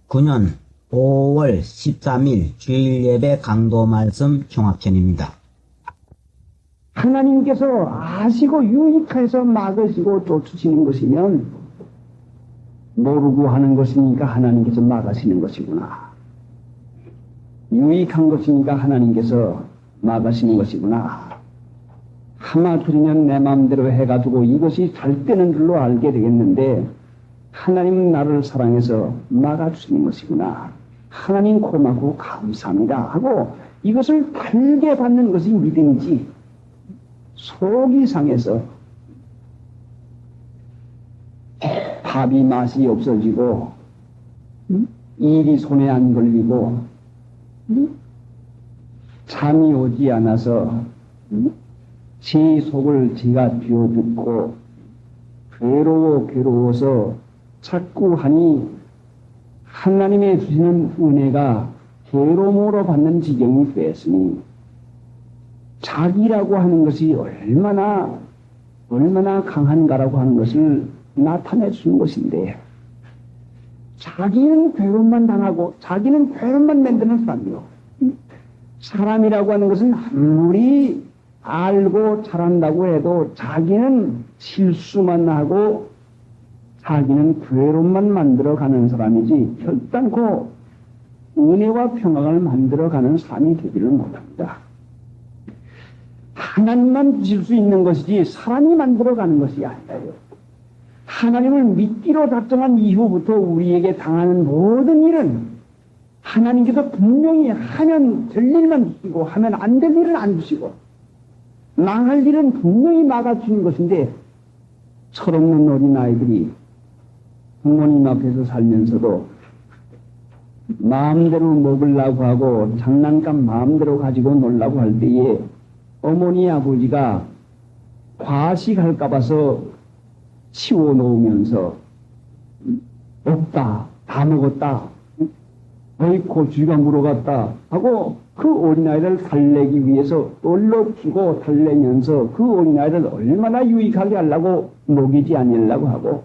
2019년 5월 13일 주일 예배 강도 말씀 종합편입니다. 하나님께서 아시고 유익해서 막으시고 쫓으시는 것이면 모르고 하는 것이니까 하나님께서 막으시는 것이구나. 유익한 것이니까 하나님께서 막으시는 것이구나. 하마터면 내 마음대로 해가지고 이것이 잘 되는 줄로 알게 되겠는데 하나님은 나를 사랑해서 막아주시는 것이구나. 하나님 고맙고 감사합니다 하고 이것을 달게 받는 것이 믿음이지, 속이 상해서 밥이 맛이 없어지고 일이 손에 안 걸리고 잠이 오지 않아서 제 속을 제가 비워듣고 괴로워서 자꾸 하니 하나님의 주시는 은혜가 괴로움으로 받는 지경이 되었으니 자기라고 하는 것이 얼마나 강한가라고 하는 것을 나타내 주는 것인데, 자기는 괴로움만 당하고 자기는 괴로움만 만드는 사람이요. 사람이라고 하는 것은 아무리 알고 잘한다고 해도 자기는 실수만 하고 자기는 괴로움만 만들어가는 사람이지 결단코 은혜와 평강을 만들어가는 사람이 되지를 못합니다. 하나님만 주실 수 있는 것이지 사람이 만들어가는 것이 아니에요. 하나님을 믿기로 작정한 이후부터 우리에게 당하는 모든 일은 하나님께서 분명히 하면 될 일만 주시고 하면 안 될 일은 안 주시고 망할 일은 분명히 막아주는 것인데, 철없는 어린아이들이 부모님 앞에서 살면서도 마음대로 먹으려고 하고 장난감 마음대로 가지고 놀라고 할 때에 어머니 아버지가 과식할까 봐서 치워놓으면서 없다, 다 먹었다, 어이쿠 쥐가 물어갔다 하고 그 어린아이를 달래기 위해서 얼러키고 달래면서 그 어린아이를 얼마나 유익하게 하려고 먹이지 아니려고 하고,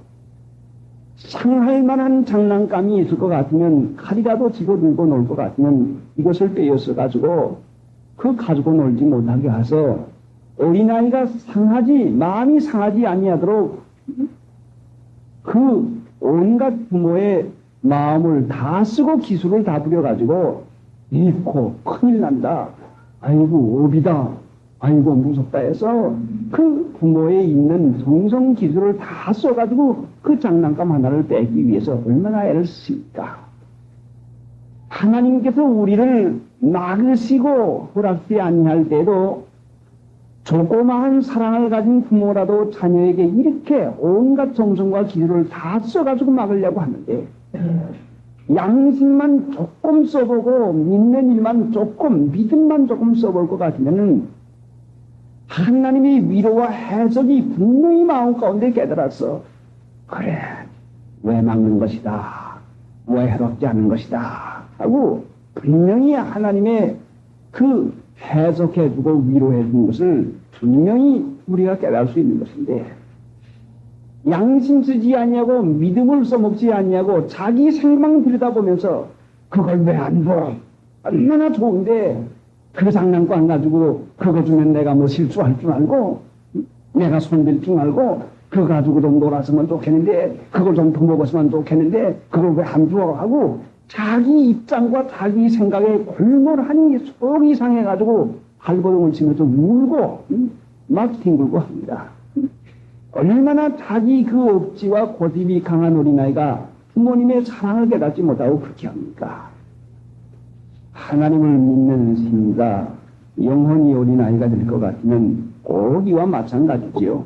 상할 만한 장난감이 있을 것 같으면 칼이라도 집어들고 놀 것 같으면 이것을 빼앗어 가지고 그 가지고 놀지 못하게 해서 어린아이가 마음이 상하지 아니하도록 그 온갖 부모의 마음을 다 쓰고 기술을 다 부려가지고 잃고 큰일 난다, 아이고 업이다, 아이고 무섭다 해서 그 부모에 있는 정성 기술을 다 써가지고 그 장난감 하나를 빼기 위해서 얼마나 애를 쓰십니까? 하나님께서 우리를 막으시고 허락지 아니할 때도 조그마한 사랑을 가진 부모라도 자녀에게 이렇게 온갖 정성과 기술을 다 써가지고 막으려고 하는데, 양심만 조금 써보고 믿는 일만 조금, 믿음만 조금 써볼 것 같으면은 하나님의 위로와 해석이 분명히 마음 가운데 깨달았어. 그래, 왜 막는 것이다, 왜 해롭지 않은 것이다 하고 분명히 하나님의 그 해석해주고 위로해주는 것을 분명히 우리가 깨달을 수 있는 것인데, 양심 쓰지 아니하고 믿음을 써먹지 아니하고 자기 생각만 들여다보면서 그걸 왜 안 줘? 얼마나 좋은데 그 장난감 가지고 그거 주면 내가 뭐 실수할 줄 알고 내가 손댈 줄 알고 그거 가지고 좀 놀았으면 좋겠는데 그걸 좀 더 먹었으면 좋겠는데 그걸 왜 안 줘? 하고 자기 입장과 자기 생각에 골몰하니 속이 상해가지고 발버둥을 치면서 울고 막 뒹굴고 합니다. 얼마나 자기 그 억지와 고집이 강한 어린아이가 부모님의 사랑을 깨닫지 못하고 그렇게 합니까? 하나님을 믿는 신가 영혼이 어린아이가 될 것 같으면 고기와 마찬가지지요.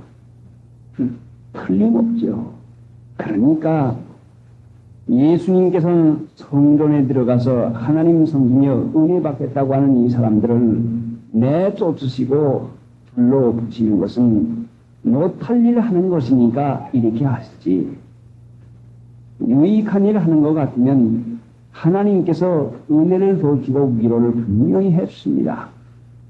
틀림없죠. 그러니까 예수님께서는 성전에 들어가서 하나님 섬기며 은혜 받겠다고 하는 이 사람들을 내쫓으시고 불러붙이는 것은 못할 일 하는 것이니까 이렇게 하시지, 유익한 일 하는 것 같으면 하나님께서 은혜를 더 주고 위로를 분명히 했습니다.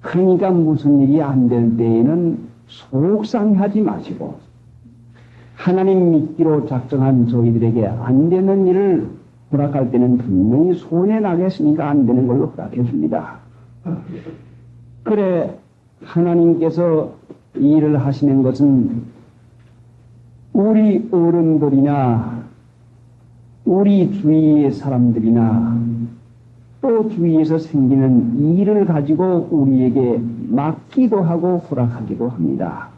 그러니까 무슨 일이 안 될 때에는 속상하지 마시고 하나님 믿기로 작정한 저희들에게 안 되는 일을 허락할 때는 분명히 손해 나겠으니까 안 되는 걸로 허락해 줍니다. 그래, 하나님께서 일을 하시는 것은 우리 어른들이나 우리 주위의 사람들이나 또 주위에서 생기는 일을 가지고 우리에게 맡기도 하고 허락하기도 합니다.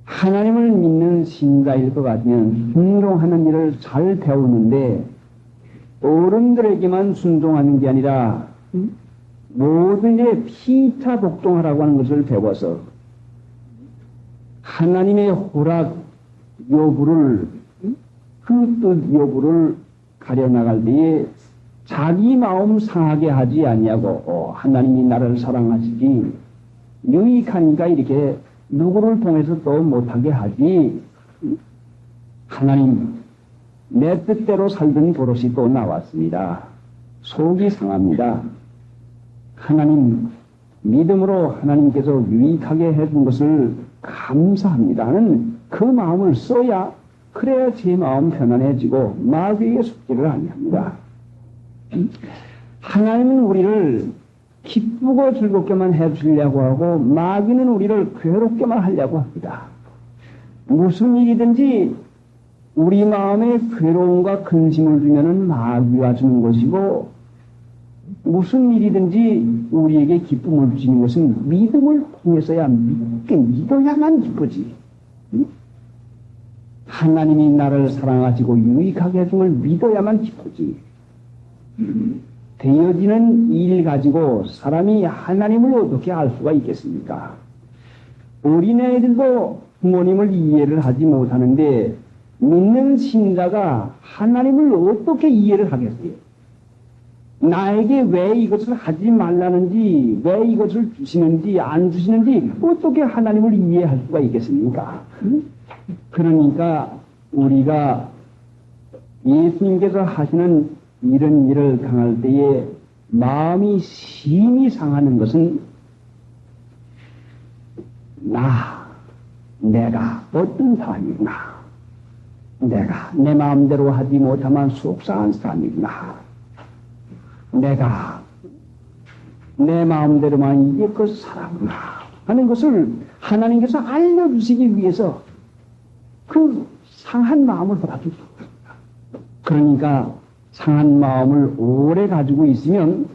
하나님을 믿는 신자일 것 같으면 순종하는 일을 잘 배우는데 어른들에게만 순종하는 게 아니라 모든 일에 피차 복종하라고 하는 것을 배워서 하나님의 허락 여부를 그 뜻 여부를 가려나갈 때에 자기 마음 상하게 하지 아니하고 하나님이 나를 사랑하시지 유익하니까 이렇게 누구를 통해서 또 못하게 하지. 하나님 내 뜻대로 살던 버릇이 또 나왔습니다. 속이 상합니다. 하나님 믿음으로 하나님께서 유익하게 해준 것을 감사합니다 하는 그 마음을 써야 그래야 제 마음 편안해지고 마귀에게 속지를 아니합니다. 하나님은 우리를 기쁘고 즐겁게만 해주려고 하고 마귀는 우리를 괴롭게만 하려고 합니다. 무슨 일이든지 우리 마음에 괴로움과 근심을 주면은 마귀가 주는 것이고 무슨 일이든지 우리에게 기쁨을 주는 것은 믿음을 통해서야 믿어야만 기쁘지. 하나님이 나를 사랑하시고 유익하게 해준 걸 믿어야만 기쁘지. 되어지는 일 가지고 사람이 하나님을 어떻게 알 수가 있겠습니까? 어린애들도 부모님을 이해를 하지 못하는데 믿는 신자가 하나님을 어떻게 이해를 하겠어요? 나에게 왜 이것을 하지 말라는지, 왜 이것을 주시는지, 안 주시는지 어떻게 하나님을 이해할 수가 있겠습니까? 그러니까 우리가 예수님께서 하시는 이런 일을 당할 때에 마음이 심히 상하는 것은 내가 어떤 사람이구나. 내가 내 마음대로 하지 못하면 속상한 사람이구나. 내가 내 마음대로만 이제껏 살았구나 하는 것을 하나님께서 알려주시기 위해서 그 상한 마음을 받아주셨습니다. 그러니까 상한 마음을 오래 가지고 있으면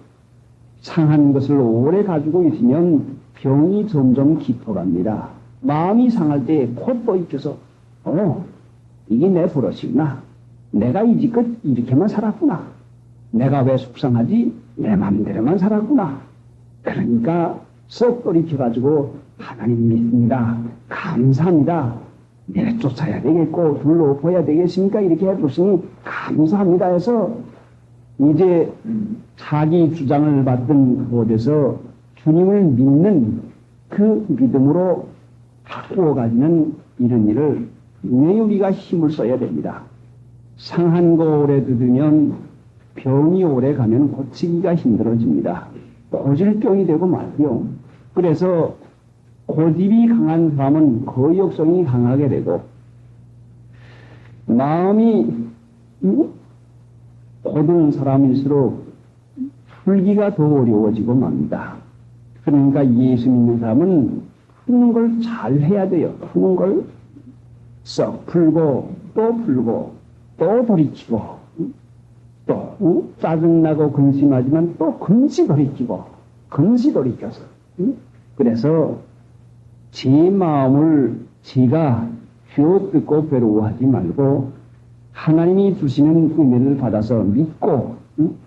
상한 것을 오래 가지고 있으면 병이 점점 깊어갑니다. 마음이 상할 때 콧도 익혀서 이게 내 버릇이구나. 내가 이제껏 이렇게만 살았구나. 내가 왜 속상하지? 내 마음대로만 살았구나. 그러니까 썩 돌이켜가지고 하나님 믿습니다. 감사합니다. 내쫓아야 되겠고 둘러엎어야 되겠습니까? 이렇게 해주시니 감사합니다 해서 이제 자기 주장을 받던 곳에서 주님을 믿는 그 믿음으로 바꾸어 가지는 이런 일을 분명히 우리가 힘을 써야 됩니다. 상한 거 오래 두면 병이 오래 가면 고치기가 힘들어집니다. 고질병이 되고 말이요. 그래서 고집이 강한 사람은 거역성이 강하게 되고 마음이 고든 사람일수록 풀기가 더 어려워지고 맙니다. 그러니까 예수 믿는 사람은 푸는 걸 잘 해야 돼요. 푸는 걸 썩 풀고 또 돌이키고 또 짜증나고 근심하지만 또 근시 돌이키고 근시 돌이켜서 그래서 제 마음을 제가 휘어뜯고 괴로워하지 말고 하나님이 주시는 은혜를 받아서 믿고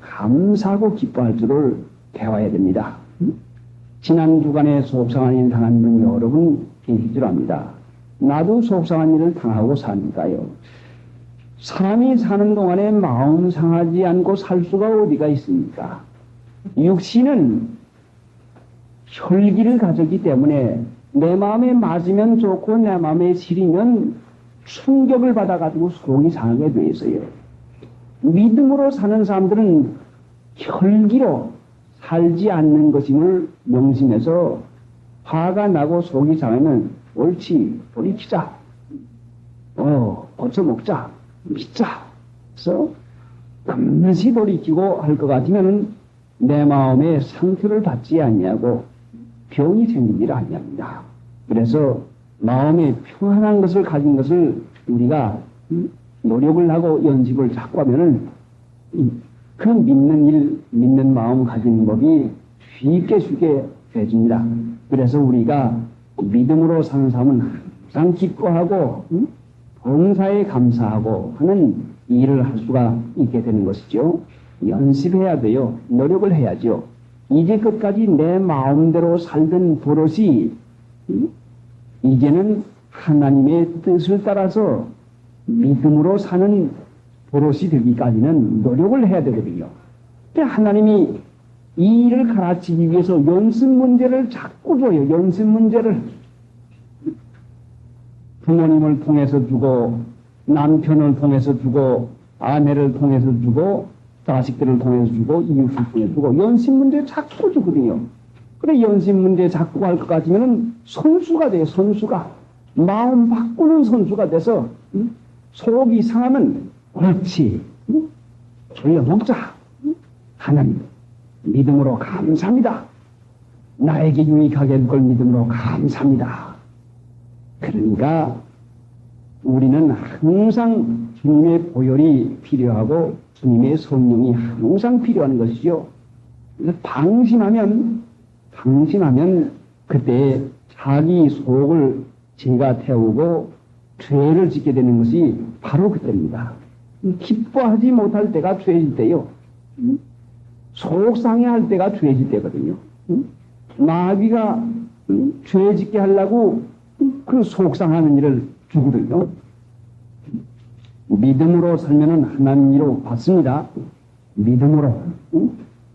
감사하고 기뻐할 줄을 배워야 됩니다. 지난 주간에 속상한 일 당한 분 여러분 계실 줄 압니다. 나도 속상한 일을 당하고 사니까요. 사람이 사는 동안에 마음 상하지 않고 살 수가 어디가 있습니까? 육신은 혈기를 가졌기 때문에 내 마음에 맞으면 좋고 내 마음에 싫으면 충격을 받아가지고 속이 상하게 돼 있어요. 믿음으로 사는 사람들은 혈기로 살지 않는 것임을 명심해서 화가 나고 속이 상하면 옳지, 돌이키자. 고쳐먹자. 믿자. 그래서 금시 돌이키고 할 것 같으면은 내 마음에 상처를 받지 아니하고 병이 생기질 아니합니다. 그래서 마음에 평안한 것을 가진 것을 우리가 노력을 하고 연습을 자꾸 하면은 그 믿는 일, 믿는 마음 가진 법이 쉽게 되집니다. 그래서 우리가 믿음으로 사는 삶은 항상 기뻐하고 봉사에 감사하고 하는 일을 할 수가 있게 되는 것이죠. 연습해야 돼요. 노력을 해야죠. 이제끝까지 내 마음대로 살던 버릇이 이제는 하나님의 뜻을 따라서 믿음으로 사는 버릇이 되기까지는 노력을 해야 되거든요. 근데 하나님이 이 일을 가르치기 위해서 연습 문제를 자꾸 줘요. 연습 문제를 부모님을 통해서 주고 남편을 통해서 주고 아내를 통해서 주고 자식들을 통해서 주고 이웃을 통해서 주고 연습 문제 자꾸 주거든요. 그래 연습 문제 자꾸 할 것 같으면 선수가 돼요. 선수가 마음 바꾸는 선수가 돼서 속이 상하면 옳지 졸려 먹자. 하나님 믿음으로 감사합니다. 나에게 유익하게 될 걸 믿음으로 감사합니다. 그러니까 우리는 항상 주님의 보혈이 필요하고 주님의 성령이 항상 필요한 것이죠. 그래서 방심하면 그때 자기 속을 죄가 태우고 죄를 짓게 되는 것이 바로 그때입니다. 기뻐하지 못할 때가 죄일 때요. 속상해할 때가 죄질 때거든요. 마귀가 죄 짓게 하려고 그 속상하는 일을 주거든요. 믿음으로 살면은 하나님으로 받습니다. 믿음으로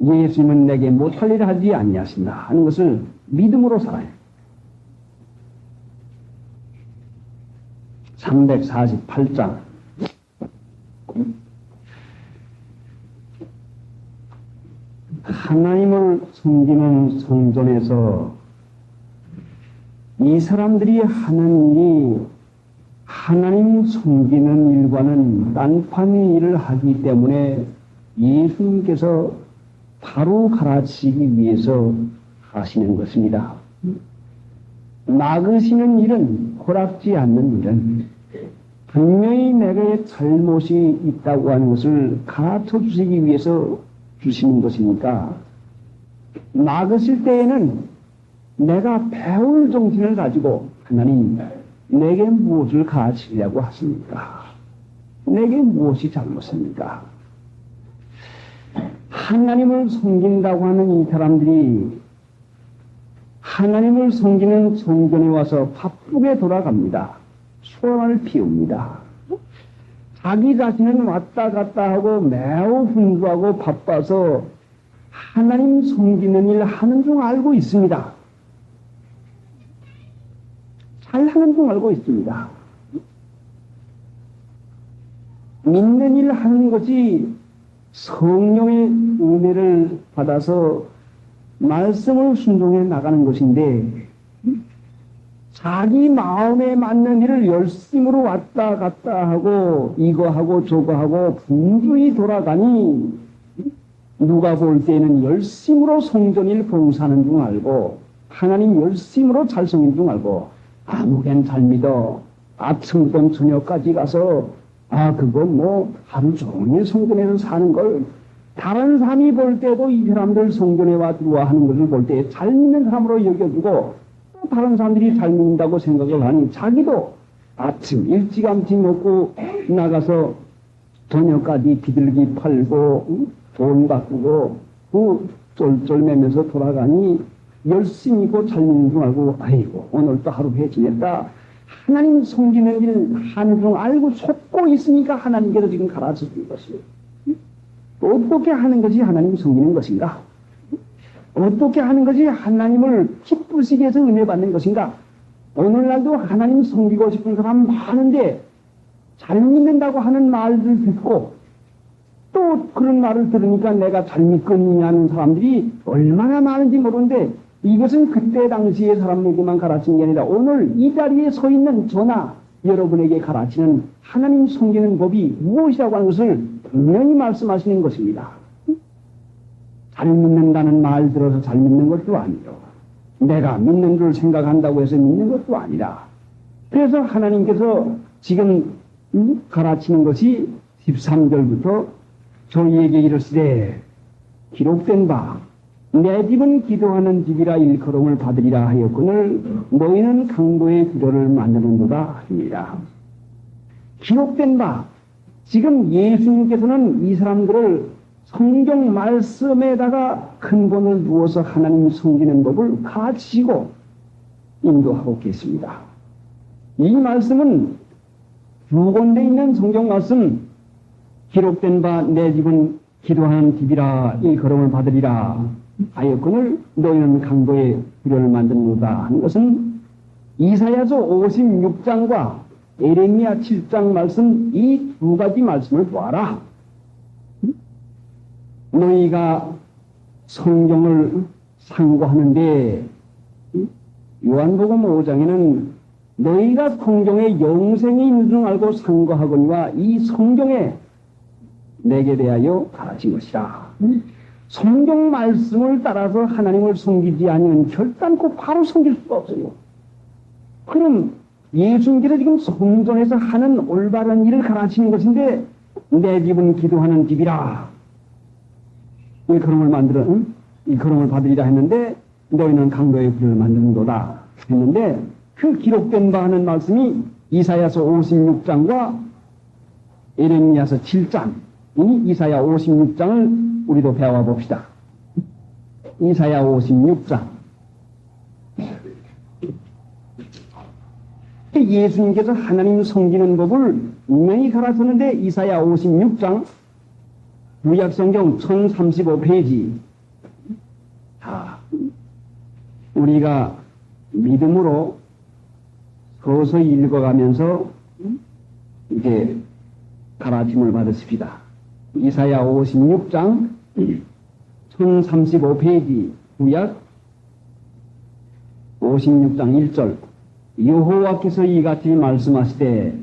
예수님은 내게 못할 일을 하지 아니하신다 하는 것을 믿음으로 살아요. 348장 하나님을 섬기는 성전에서 이 사람들이 하는 일이 하나님 섬기는 일과는 딴판의 일을 하기 때문에 예수님께서 바로 가르치기 위해서 하시는 것입니다. 막으시는 일은 허락지 않는 일은 분명히 내게 잘못이 있다고 하는 것을 가르쳐 주시기 위해서 주시는 것이니까 막으실 때에는 내가 배울 정신을 가지고 하나님 내게 무엇을 가르치려고 하십니까? 내게 무엇이 잘못입니까? 하나님을 섬긴다고 하는 이 사람들이 하나님을 섬기는 성전에 와서 바쁘게 돌아갑니다. 소원을 피웁니다. 자기 자신은 왔다 갔다 하고 매우 분주하고 바빠서 하나님 섬기는 일 하는 줄 알고 있습니다. 잘 하는 줄 알고 있습니다. 믿는 일 하는 것이 성령의 은혜를 받아서 말씀을 순종해 나가는 것인데 자기 마음에 맞는 일을 열심으로 왔다 갔다 하고 이거 하고 저거 하고 분주히 돌아가니 누가 볼 때는 열심으로 성전일 봉사하는 줄 알고 하나님 열심으로 잘성인 줄 알고 아무겐 잘 믿어 아침부터 저녁까지 가서 그거 뭐 하루 종일 성전에서 사는 걸 다른 사람이 볼 때도 이 사람들 성전에 와 들어와 하는 것을 볼 때 잘 믿는 사람으로 여겨주고 또 다른 사람들이 잘 믿는다고 생각을 하니 자기도 아침 일찌감치 먹고 나가서 저녁까지 비둘기 팔고 돈 바꾸고 그 쫄쫄매면서 돌아가니 열심히 있고 잘 믿는 줄 알고 아이고 오늘도 하루 회 지냈다 하나님 섬기는 일 하는 줄 알고 속고 있으니까 하나님께서 지금 가르쳐 준 것이에요. 어떻게 하는 것이 하나님 섬기는 것인가? 어떻게 하는 것이 하나님을 기쁘시게 해서 은혜 받는 것인가? 오늘날도 하나님 섬기고 싶은 사람 많은데 잘 믿는다고 하는 말들 듣고 또 그런 말을 들으니까 내가 잘 믿거니 하는 사람들이 얼마나 많은지 모르는데 이것은 그때 당시의 사람에게만 가르친 게 아니라 오늘 이 자리에 서 있는 저나 여러분에게 가르치는 하나님 섬기는 법이 무엇이라고 하는 것을 분명히 말씀하시는 것입니다. 잘 믿는다는 말 들어서 잘 믿는 것도 아니요. 내가 믿는 줄 생각한다고 해서 믿는 것도 아니라. 그래서 하나님께서 지금 가르치는 것이 13절부터 저희에게 이르시되 기록된 바 내 집은 기도하는 집이라 일컬음을 받으리라 하였거늘 너희는 강도의 기도를 만드는도다 합니다. 기록된 바 지금 예수님께서는 이 사람들을 성경 말씀에다가 근본을 두어서 하나님 섬기는 법을 가르치시고 인도하고 계십니다. 이 말씀은 두 군데 있는 성경 말씀 기록된 바 내 집은 기도하는 집이라 일컬음을 받으리라 하였거늘 너희는 강도의 기도를 만드는도다 하는 것은 이사야서 56장과 에레미야 7장 말씀 이 두 가지 말씀을 보아라. 너희가 성경을 상고하는데 요한복음 5장에는 너희가 성경에 영생이 있는 줄 알고 상고하거니와 이 성경에 내게 대하여 가르친 것이라. 성경 말씀을 따라서 하나님을 섬기지 아니면 결단코 바로 섬길 수가 없어요. 그럼 예수님께서 지금 성전에서 하는 올바른 일을 가르치는 것인데 내 집은 기도하는 집이라. 이 걸음을 받으리라 했는데 너희는 강도의 불을 만드는도다 했는데 그 기록된 바 하는 말씀이 이사야서 56장과 에레미야서 7장 이니 이사야 56장을 우리도 배워 봅시다. 이사야 56장 예수님께서 하나님 섬기는 법을 분명히 가르쳤는데 이사야 56장 구약성경 1035페이지 우리가 믿음으로 서서히 읽어가면서 이제 가르침을 받으십시다. 이사야 56장 1035페이지 구약 56장 1절 여호와께서 이같이 말씀하시되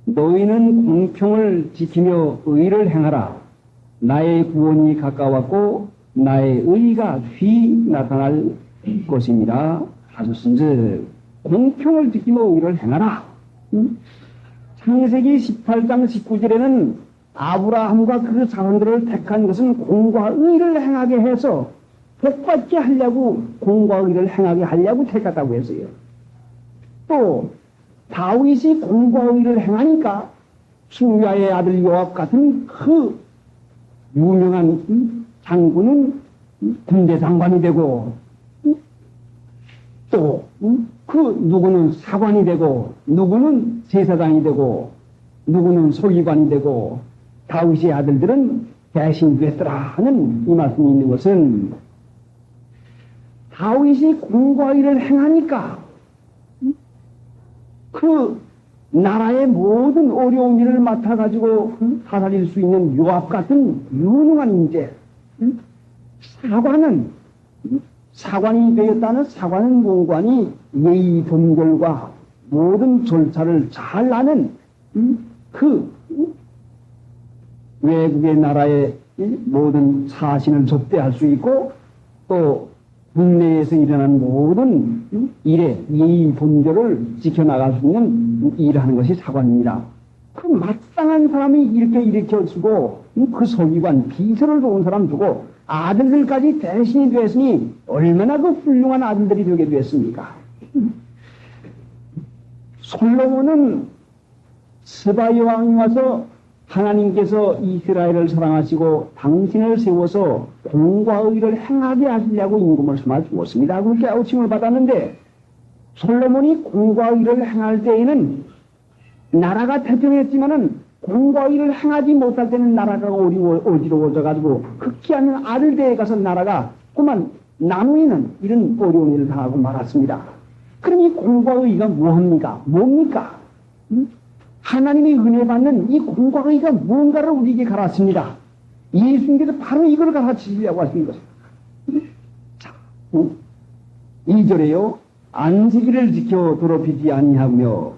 너희는 공평을 지키며 의를 행하라. 나의 구원이 가까웠고 나의 의가 휘 나타날 것입니다. 하셨은즉 공평을 지키며 의를 행하라. 창세기 18장 19절에는 아브라함과 그 자손들을 택한 것은 공과 의를 행하게 해서 복받게 하려고 공과 의를 행하게 하려고 택했다고 했어요. 또 다윗이 공과 의를 행하니까 수야의 아들 요압 같은 그 유명한 장군은 군대 장관이 되고 또 그 누구는 사관이 되고 누구는 제사장이 되고 누구는 서기관이 되고 다윗의 아들들은 대신이 됐더라 하는 이 말씀이 있는 것은 다윗이 공과 의를 행하니까 그 나라의 모든 어려운 일을 맡아가지고 다스릴 수 있는 요압 같은 유능한 인재 사관이 되었다는 사관은 공관이 예의 범결과 모든 절차를 잘 아는 그 외국의 나라의 모든 사신을 접대할 수 있고 또 국내에서 일어나는 모든 일의 예의 범절을 지켜나갈 수 있는 일을 하는 것이 사관입니다. 그 마땅한 사람이 이렇게 일으켜주고 그 서기관 비서를 도운 사람 두고 아들들까지 대신이 되었으니 얼마나 그 훌륭한 아들들이 되게 됐습니까? 솔로몬은 스바 여왕이 와서 하나님께서 이스라엘을 사랑하시고 당신을 세워서 공과 의를 행하게 하시려고 임금을 삼아 주었습니다. 그렇게 아우침을 받았는데 솔로몬이 공과 의를 행할 때에는 나라가 태평했지만은 공과 의를 행하지 못할 때는 나라가 어지러워져가지고 극기하는 아들대에 가서 나라가 그만 나누이는 이런 어려운 일을 당하고 말았습니다. 그럼 이 공과 의가 뭡니까? 하나님이 은혜 받는 이 공과 의가 무언가를 우리에게 가르칩니다. 예수님께서 바로 이걸 가르치시려고 하시는 것입니다. 자, 2절에요. 안식일을 지켜 더럽히지 아니하며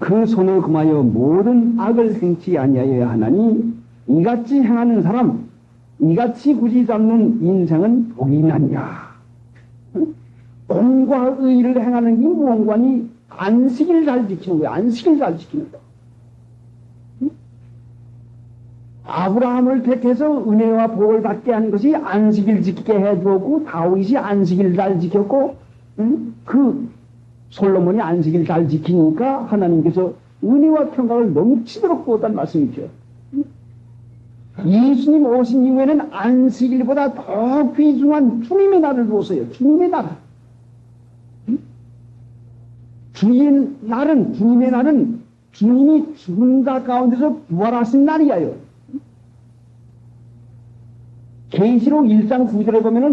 그 손을 금하여 모든 악을 행치 아니하여야 하나니 이같이 행하는 사람, 이같이 굳이 잡는 인생은 복이 나니라. 공과 의를 행하는 게 무언가니 안식일 잘 지키는 거야. 안식일 잘 지키는 거. 아브라함을 택해서 은혜와 복을 받게 한 것이 안식일 지키게 해주었고, 다윗이 안식일 잘 지켰고, 그 솔로몬이 안식일 잘 지키니까 하나님께서 은혜와 평강을 넘치도록 부었다는 말씀이죠. 예수님 오신 이후에는 안식일보다 더 귀중한 주님의 날을 두었어요. 주님의 날. 주님의 날은 주님이 죽은 자 가운데서 부활하신 날이에요. 계시록 1장 9절에 보면은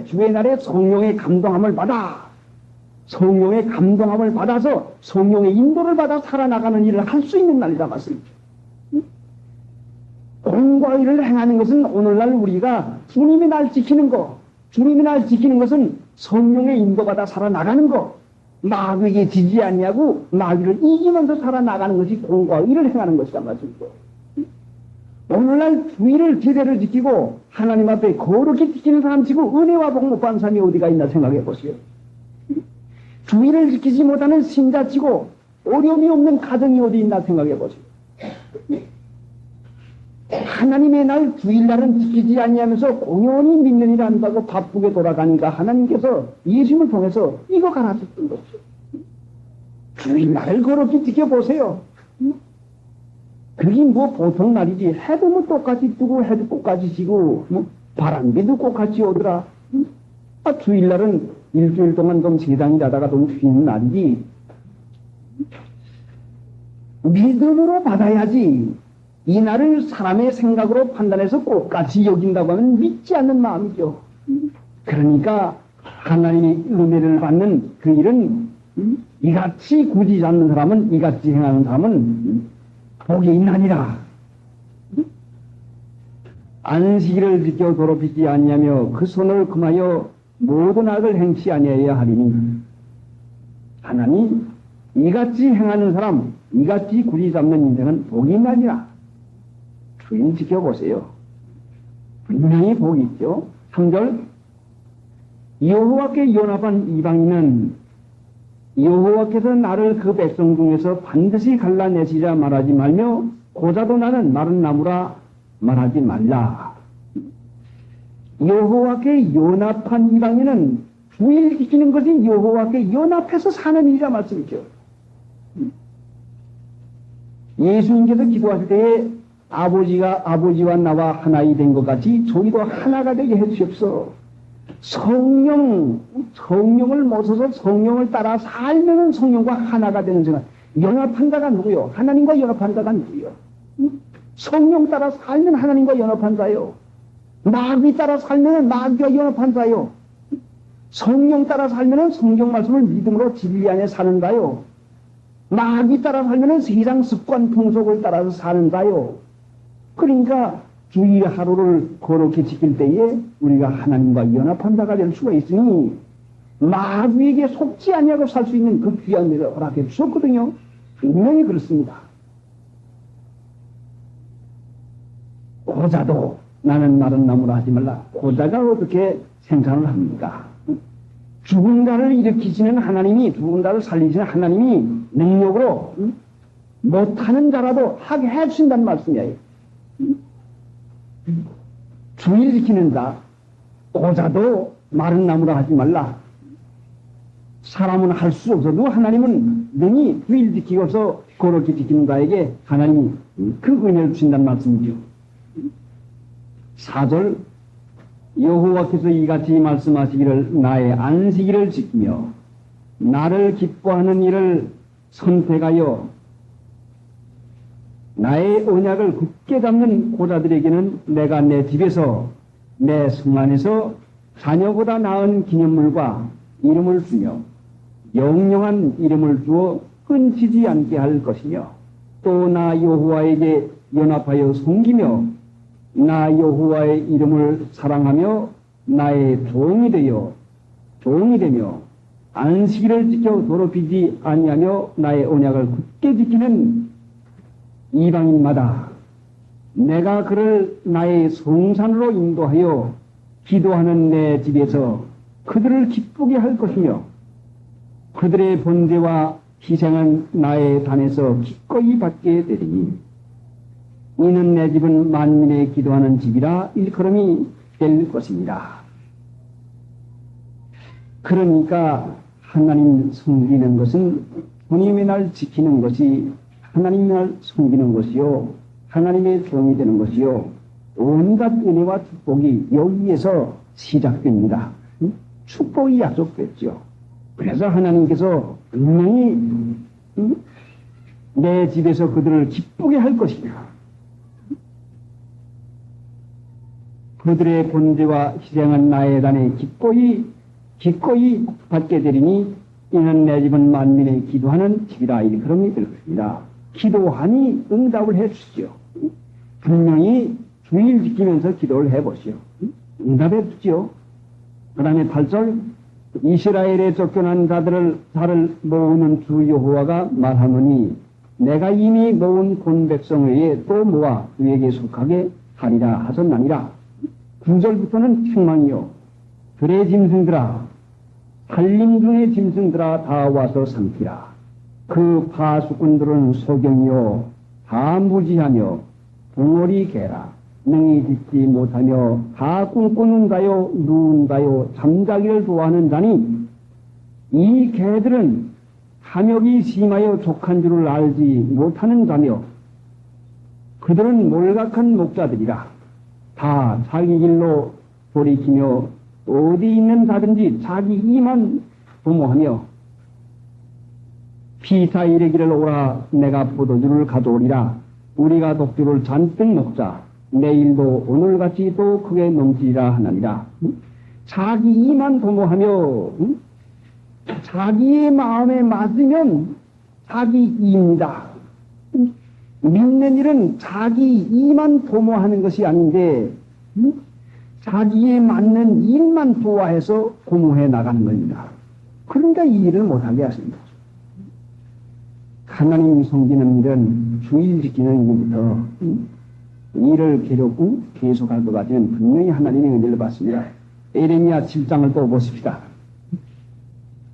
주의 날에 성령의 감동함을 받아, 성령의 감동함을 받아서 성령의 인도를 받아 살아나가는 일을 할 수 있는 날이다 말씀이죠. 공과 의를 행하는 것은 오늘날 우리가 주님의 날 지키는 거, 주님의 날 지키는 것은 성령의 인도받아 살아나가는 거, 마귀에게 지지 않냐고 마귀를 이기면서 살아나가는 것이 공과 의를 행하는 것이다 말씀이죠. 오늘날 주의를 제대로 지키고 하나님 앞에 거룩히 지키는 사람 치고 은혜와 복 못 받는 사람이 어디가 있나 생각해 보세요. 주의를 지키지 못하는 신자 치고 어려움이 없는 가정이 어디 있나 생각해 보세요. 하나님의 날 주일날은 지키지 아니하면서 공연히 믿는 일 한다고 바쁘게 돌아가니까 하나님께서 예수님을 통해서 이거 가르쳤던 것이죠. 주일날을 거룩히 지켜보세요. 그게 뭐 보통 날이지. 해도 뭐 똑같이 뜨고 해도 똑같이 지고 뭐 바람비도 똑같이 오더라. 주일날은 일주일 동안 좀 세상이 나다가 좀 쉬는 날이지. 믿음으로 받아야지. 이 날을 사람의 생각으로 판단해서 똑같이 여긴다고 하면 믿지 않는 마음이죠. 그러니까 하나님의 은혜를 받는 그 일은 이같이 굳이 잡는 사람은, 이같이 행하는 사람은 복이 있나니라. 안식일을 지켜 더럽히지 아니하며 그 손을 금하여 모든 악을 행치 아니하여야 하리니 하나님 이같이 행하는 사람, 이같이 굳이 잡는 인생은 복이 있나니라. 주인 지켜보세요. 분명히 복이 있죠. 3절 여호와께 연합한 이방인은 여호와께서 나를 그 백성 중에서 반드시 갈라내시자 말하지 말며 고자도 나는 마른 나무라 말하지 말라. 여호와께 연합한 이방인은 주일 지키는 것이 여호와께 연합해서 사는 일이라 말씀이죠. 예수님께서 기도하실 때에 아버지와 나와 하나이 된 것 같이 저희도 하나가 되게 해주십시오. 성령을 모셔서 성령을 따라 살면은 성령과 하나가 되는 생각. 연합한 자가 누구요? 하나님과 연합한 자가 누구요? 성령 따라 살면 하나님과 연합한 자요. 마귀 따라 살면 마귀와 연합한 자요. 성령 따라 살면 성경 말씀을 믿음으로 진리 안에 사는 자요. 마귀 따라 살면 세상 습관 풍속을 따라서 사는 자요. 그러니까 주일 하루를 거룩히 지킬 때에 우리가 하나님과 연합한 자가 될 수가 있으니 마귀에게 속지 아니하고 살 수 있는 그 귀한 일을 허락해 주셨거든요. 분명히 그렇습니다. 고자도 나는 마른 나무라 하지 말라. 고자가 어떻게 생산을 합니까? 죽은 자를 일으키시는 하나님이, 죽은 자를 살리시는 하나님이 능력으로 못하는 자라도 하게 해주신다는 말씀이에요. 주일 지키는 자, 고자도 마른 나무라 하지 말라. 사람은 할 수 없어도 하나님은 능히 주일 지키고서 거룩히 지키는 자에게 하나님이 그 은혜를 주신다는 말씀이죠. 4절 여호와께서 이같이 말씀하시기를 나의 안식일을 지키며 나를 기뻐하는 일을 선택하여 나의 언약을 굳게 잡는 고자들에게는 내가 내 집에서 내 성 안에서 자녀보다 나은 기념물과 이름을 주며 영영한 이름을 주어 끊기지 않게 할 것이며 또 나 여호와에게 연합하여 섬기며 나 여호와의 이름을 사랑하며 나의 종이 되며 안식일을 지켜 더럽히지 아니하며 나의 언약을 굳게 지키는 이방인마다 내가 그를 나의 성산으로 인도하여 기도하는 내 집에서 그들을 기쁘게 할 것이며 그들의 번제와 희생은 나의 단에서 기꺼이 받게 되리니 이는 내 집은 만민의 기도하는 집이라 일컬음이 될 것입니다. 그러니까 하나님 섬기는 것은 주님의 날 지키는 것이 하나님의 날 섬기는 것이요 하나님의 종이 되는 것이요 온갖 은혜와 축복이 여기에서 시작됩니다. 축복이 약속됐죠. 그래서 하나님께서 분명히 내 집에서 그들을 기쁘게 할 것이다. 그들의 번제와 희생은 나의 단에 기꺼이 받게 되리니 이는 내 집은 만민의 기도하는 집이라 일컬음이 될 것입니다. 기도하니 응답을 해 주시죠. 분명히 주일 지키면서 기도를 해보시오. 응답해 주지요. 그 다음에 8절 이스라엘에 쫓겨난 자를 모으는 주 여호와가 말하노니 내가 이미 모은 본 백성 외에 또 모아 그에게 속하게 하리라 하셨나니라. 9절부터는 책망이요. 들의 짐승들아 산림 중의 짐승들아 다 와서 삼키라. 그 파수꾼들은 소경이요 다 무지하며 붕어리 개라. 능히 짓지 못하며 다 꿈꾸는다요 누운다요 잠자기를 좋아하는 자니 이 개들은 탐욕이 심하여 족한 줄을 알지 못하는 자며 그들은 몰각한 목자들이라. 다 자기 길로 돌이키며 어디 있는 자든지 자기 이만 도모하며 피타 이르기를 오라 내가 포도주를 가져오리라. 우리가 독주를 잔뜩 먹자. 내일도 오늘같이 또 크게 넘치리라 하나니라. 자기 이만 도모하며 자기의 마음에 맞으면 자기 이입니다. 믿는 일은 자기 이만 도모하는 것이 아닌데 자기에 맞는 일만 좋아해서 고무해 나가는 겁니다. 그러니까 이 일을 못하게 하십니다. 하나님 섬기는 일은 주일 지키는 일부터 일을 계속 계속할 것 같으면 분명히 하나님의 은혜를 받습니다. 에레미야 7장을 또 보십시다.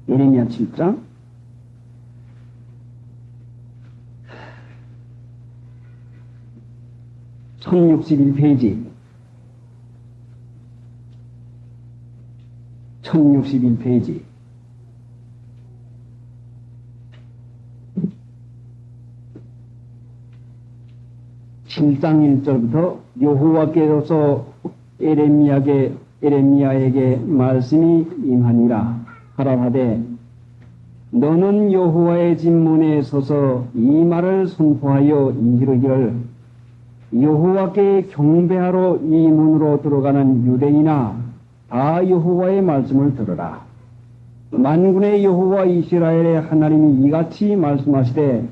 에레미야 7장 1061페이지 1061페이지 7장 1절부터 여호와께서 에레미야에게 말씀이 임하니라. 하라하되 너는 여호와의 집문에 서서 이 말을 선포하여 이르기를 여호와께 경배하러 이 문으로 들어가는 유대인아 다 여호와의 말씀을 들으라. 만군의 여호와 이스라엘의 하나님이 이같이 말씀하시되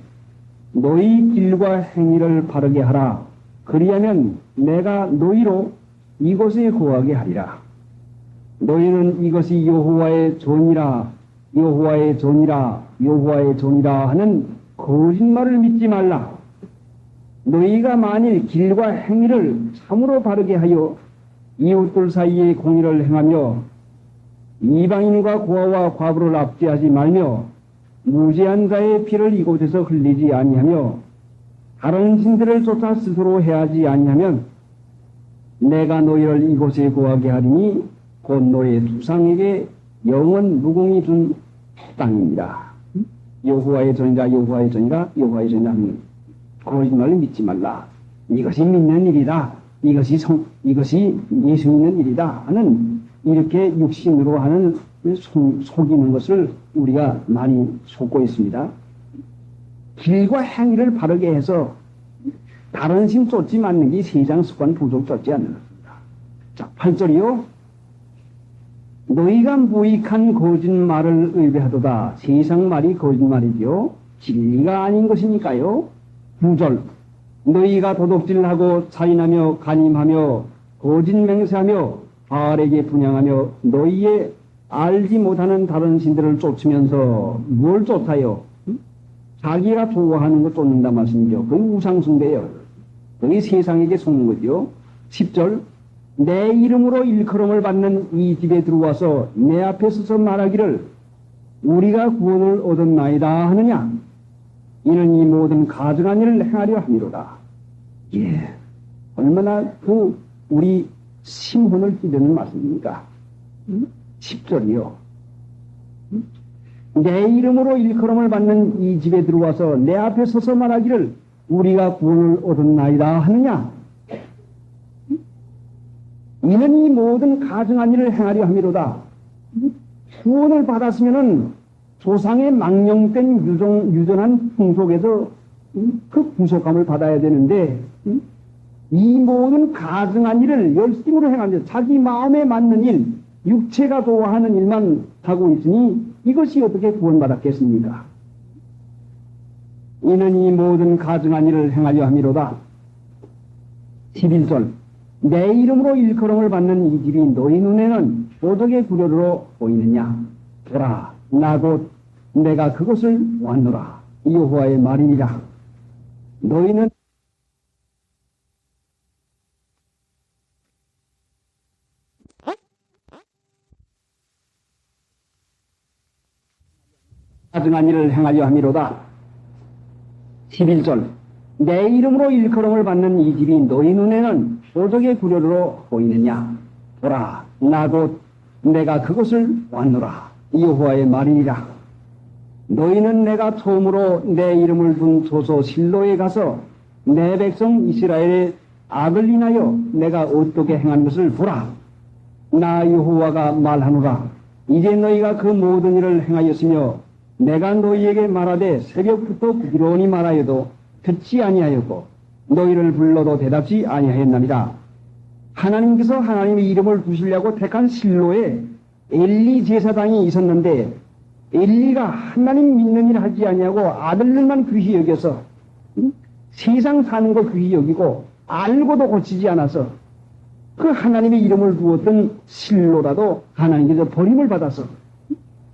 너희 길과 행위를 바르게 하라. 그리하면 내가 너희로 이곳에 거하게 하리라. 너희는 이것이 여호와의 전이라 여호와의 전이라 여호와의 전이라 하는 거짓말을 믿지 말라. 너희가 만일 길과 행위를 참으로 바르게 하여 이웃들 사이에 공의를 행하며 이방인과 고아와 과부를 압제하지 말며 무죄한 자의 피를 이곳에서 흘리지 아니하며 다른 신들을 쫓아 스스로 해하지 아니하면 내가 너희를 이곳에 거하게 하리니 곧 너희 조상에게 영원 무궁히 준 땅입니다. 여호와의 전이라 여호와의 전이라 여호와의 전이라 하는 거짓말을 믿지 말라. 이것이 믿는 일이다. 이것이 예수 믿는 일이다 하는 이렇게 육신으로 하는 속이는 것을 우리가 많이 속고 있습니다. 길과 행위를 바르게 해서 다른 신 쫓지 않는 게 세상 습관 부족 쫓지 않는 것입니다. 자, 8절이요. 너희가 무익한 거짓말을 의뢰하도다. 세상 말이 거짓말이지요. 진리가 아닌 것이니까요. 9절. 너희가 도둑질하고 살인하며 간임하며 거짓 맹세하며 바알에게 분양하며 너희의 알지 못하는 다른 신들을 쫓으면서 뭘 쫓아요? 자기가 좋아하는 거 쫓는다 말씀이죠. 그게 우상숭배예요. 그게 세상에게 속는 거죠. 10절 내 이름으로 일컬음을 받는 이 집에 들어와서 내 앞에 서서 말하기를 우리가 구원을 얻었나이다 하느냐? 이는 이 모든 가증한 일을 행하려 함이로다. 예, 얼마나 우리 심혼을 찌르는 말씀입니까? 10절이요. 내 이름으로 일컬음을 받는 이 집에 들어와서 내 앞에 서서 말하기를 우리가 구원을 얻었나이다 하느냐? 이는 이 모든 가증한 일을 행하려 함이로다. 구원을 받았으면은 조상의 망령된 유전한 풍속에서 그 구속감을 받아야 되는데 이 모든 가증한 일을 열심으로 행하면서 자기 마음에 맞는 일, 육체가 좋아하는 일만 하고 있으니 이것이 어떻게 구원받았겠습니까? 이는 이 모든 가증한 일을 행하려 함이로다. 11절 내 이름으로 일컬음을 받는 이 집이 너희 눈에는 도덕의 구려로 보이느냐? 보라, 나 곧 내가 그것을 왔노라. 여호와의 말이니라. 너희는 가증한 일을 행하려 함이로다. 11절 내 이름으로 일컬음을 받는 이 집이 너희 눈에는 도적의 구려로 보이느냐? 보라, 나 곧 내가 그것을 왔노라. 여호와의 말이니라. 너희는 내가 처음으로 내 이름을 둔 조소 실로에 가서 내 백성 이스라엘의 악을 인하여 내가 어떻게 행한 것을 보라. 나 여호와가 말하노라. 이제 너희가 그 모든 일을 행하였으며 내가 너희에게 말하되 새벽부터 부지런히 말하여도 듣지 아니하였고 너희를 불러도 대답지 아니하였나니라. 하나님께서 하나님의 이름을 두시려고 택한 실로에 엘리 제사장이 있었는데 엘리가 하나님 믿는 일 하지 아니하고 아들들만 귀히 여겨서 세상 사는 거 귀히 여기고 알고도 고치지 않아서 그 하나님의 이름을 두었던 실로라도 하나님께서 버림을 받아서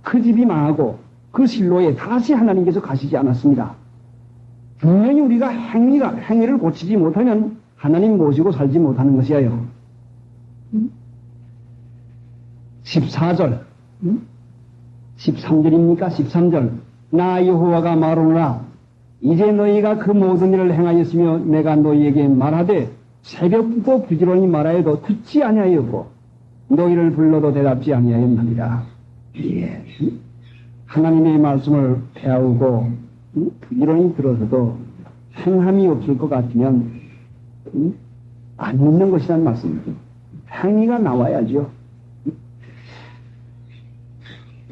그 집이 망하고 그 실로에 다시 하나님께서 가시지 않았습니다. 분명히 우리가 행위를 고치지 못하면 하나님 모시고 살지 못하는 것이에요. 14절 13절입니까? 13절 나 여호와가 말하노라. 이제 너희가 그 모든 일을 행하였으며 내가 너희에게 말하되 새벽부터 부지런히 말하여도 듣지 아니하였고 너희를 불러도 대답지 아니하였느니라. 예. 하나님의 말씀을 배우고 부지런히 들어서도 행함이 없을 것 같으면 안 믿는 것이란 말씀이죠. 행위가 나와야죠.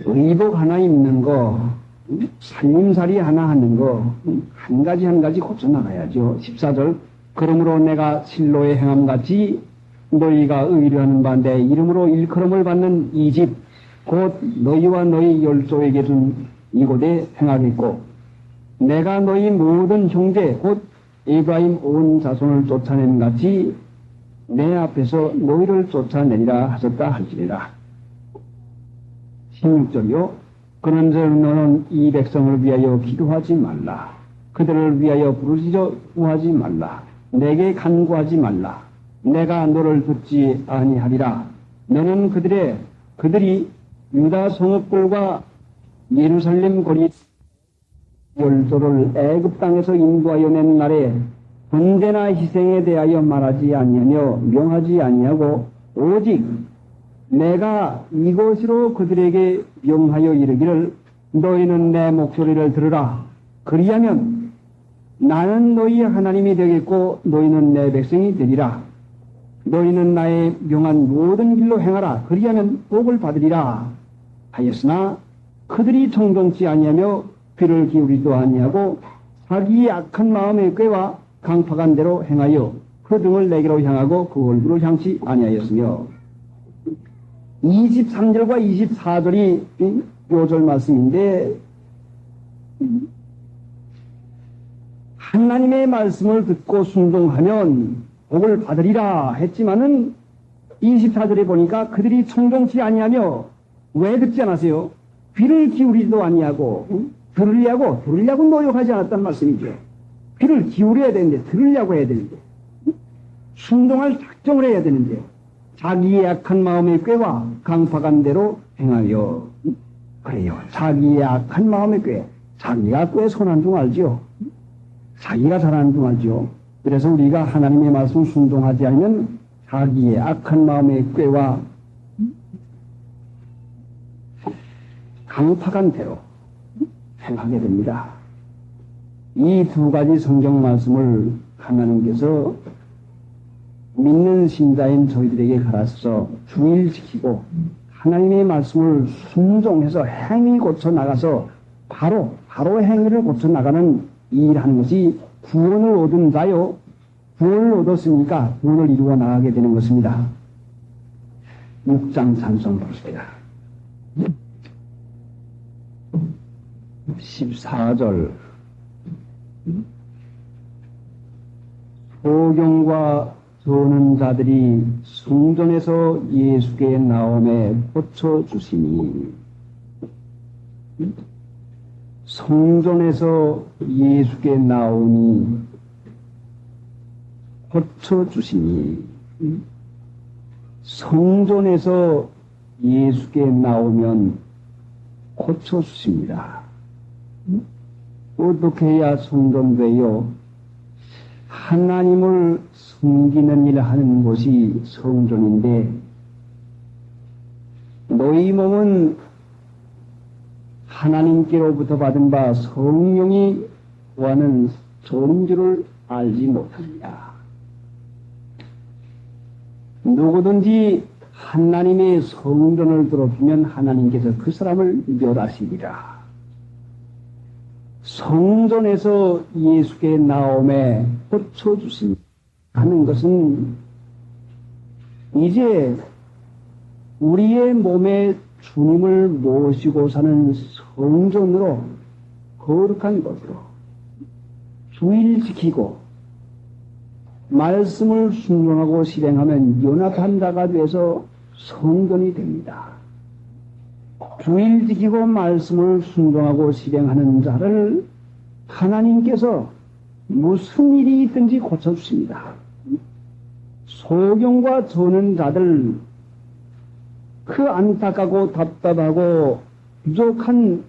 의복 하나 입는 거, 살림살이 하나 하는 거, 한 가지 한 가지 고쳐나가야죠. 14절 그러므로 내가 실로의 행함같이 너희가 의뢰하는 바 내 이름으로 일컬음을 받는 이 집 곧 너희와 너희 열조에게 준 이곳에 행하겠고 내가 너희 모든 형제 곧 에브라임 온 자손을 쫓아낸 같이 내 앞에서 너희를 쫓아내리라 하셨다 할지니라. 16절이요. 그런즉 너는 이 백성을 위하여 기도하지 말라. 그들을 위하여 부르짖어 구하지 말라. 내게 간구하지 말라. 내가 너를 듣지 아니하리라. 너는 그들이 유다 성읍들과 예루살렘 거리 열조를 애굽 땅에서 인도하여 낸 날에 번제나 희생에 대하여 말하지 아니하며 명하지 아니하고 오직 내가 이것으로 그들에게 명하여 이르기를 너희는 내 목소리를 들으라. 그리하면 나는 너희 하나님이 되겠고 너희는 내 백성이 되리라. 너희는 나의 명한 모든 길로 행하라. 그리하면 복을 받으리라 하였으나 그들이 청종치 아니하며 귀를 기울이지도 아니하고 자기의 악한 마음의 꾀와 강팍한 대로 행하여 그 등을 내게로 향하고 그 얼굴을 향치 아니하였으며 23절과 24절이 요절 말씀인데 하나님의 말씀을 듣고 순종하면 복을 받으리라 했지만은 24절에 보니까 그들이 청종치 아니하며 왜 듣지 않았어요? 귀를 기울이지도 아니하고 들으려고 노력하지 않았단 말씀이죠. 귀를 기울여야 되는데 들으려고 해야 되는데 순종할 작정을 해야 되는데 자기의 약한 마음의 꾀와 강팍한 대로 행하여 그래요. 자기의 약한 마음의 꾀 자기가 꽤 손한 줄 알지요. 자기가 잘하는 줄 알지요. 그래서 우리가 하나님의 말씀을 순종하지 않으면 자기의 악한 마음의 꾀와 강팍한 대로 행하게 됩니다. 이 두 가지 성경 말씀을 하나님께서 믿는 신자인 저희들에게 가르쳐 주의를 지키고 하나님의 말씀을 순종해서 행위 고쳐 나가서 바로 행위를 고쳐 나가는 일하는 것이 구원을 얻은 자요. 구원을 얻었으니까 구원을 이루어 나가게 되는 것입니다. 6장 찬송 봅시다. 14절 소경과 조는 자들이 성전에서 예수께 나옴에 고쳐주시니 성전에서 예수께 나오니 고쳐주시니 성전에서 예수께 나오면 고쳐주십니다. 어떻게 해야 성전되어 하나님을 섬기는 일을 하는 곳이 성전인데 너희 몸은 하나님께로부터 받은 바 성령이 구하는 좋은 줄을 알지 못하느냐. 누구든지 하나님의 성전을 더럽히면 하나님께서 그 사람을 멸하시리라. 성전에서 예수께 나옴에 고쳐주신 하는 것은 이제 우리의 몸에 주님을 모시고 사는 성전으로 거룩한 것으로 주의를 지키고 말씀을 순종하고 실행하면 연합한 자가 돼서 성전이 됩니다. 주의를 지키고 말씀을 순종하고 실행하는 자를 하나님께서 무슨 일이 있든지 고쳐주십니다. 소경과 조는 자들 그 안타깝고 답답하고 부족한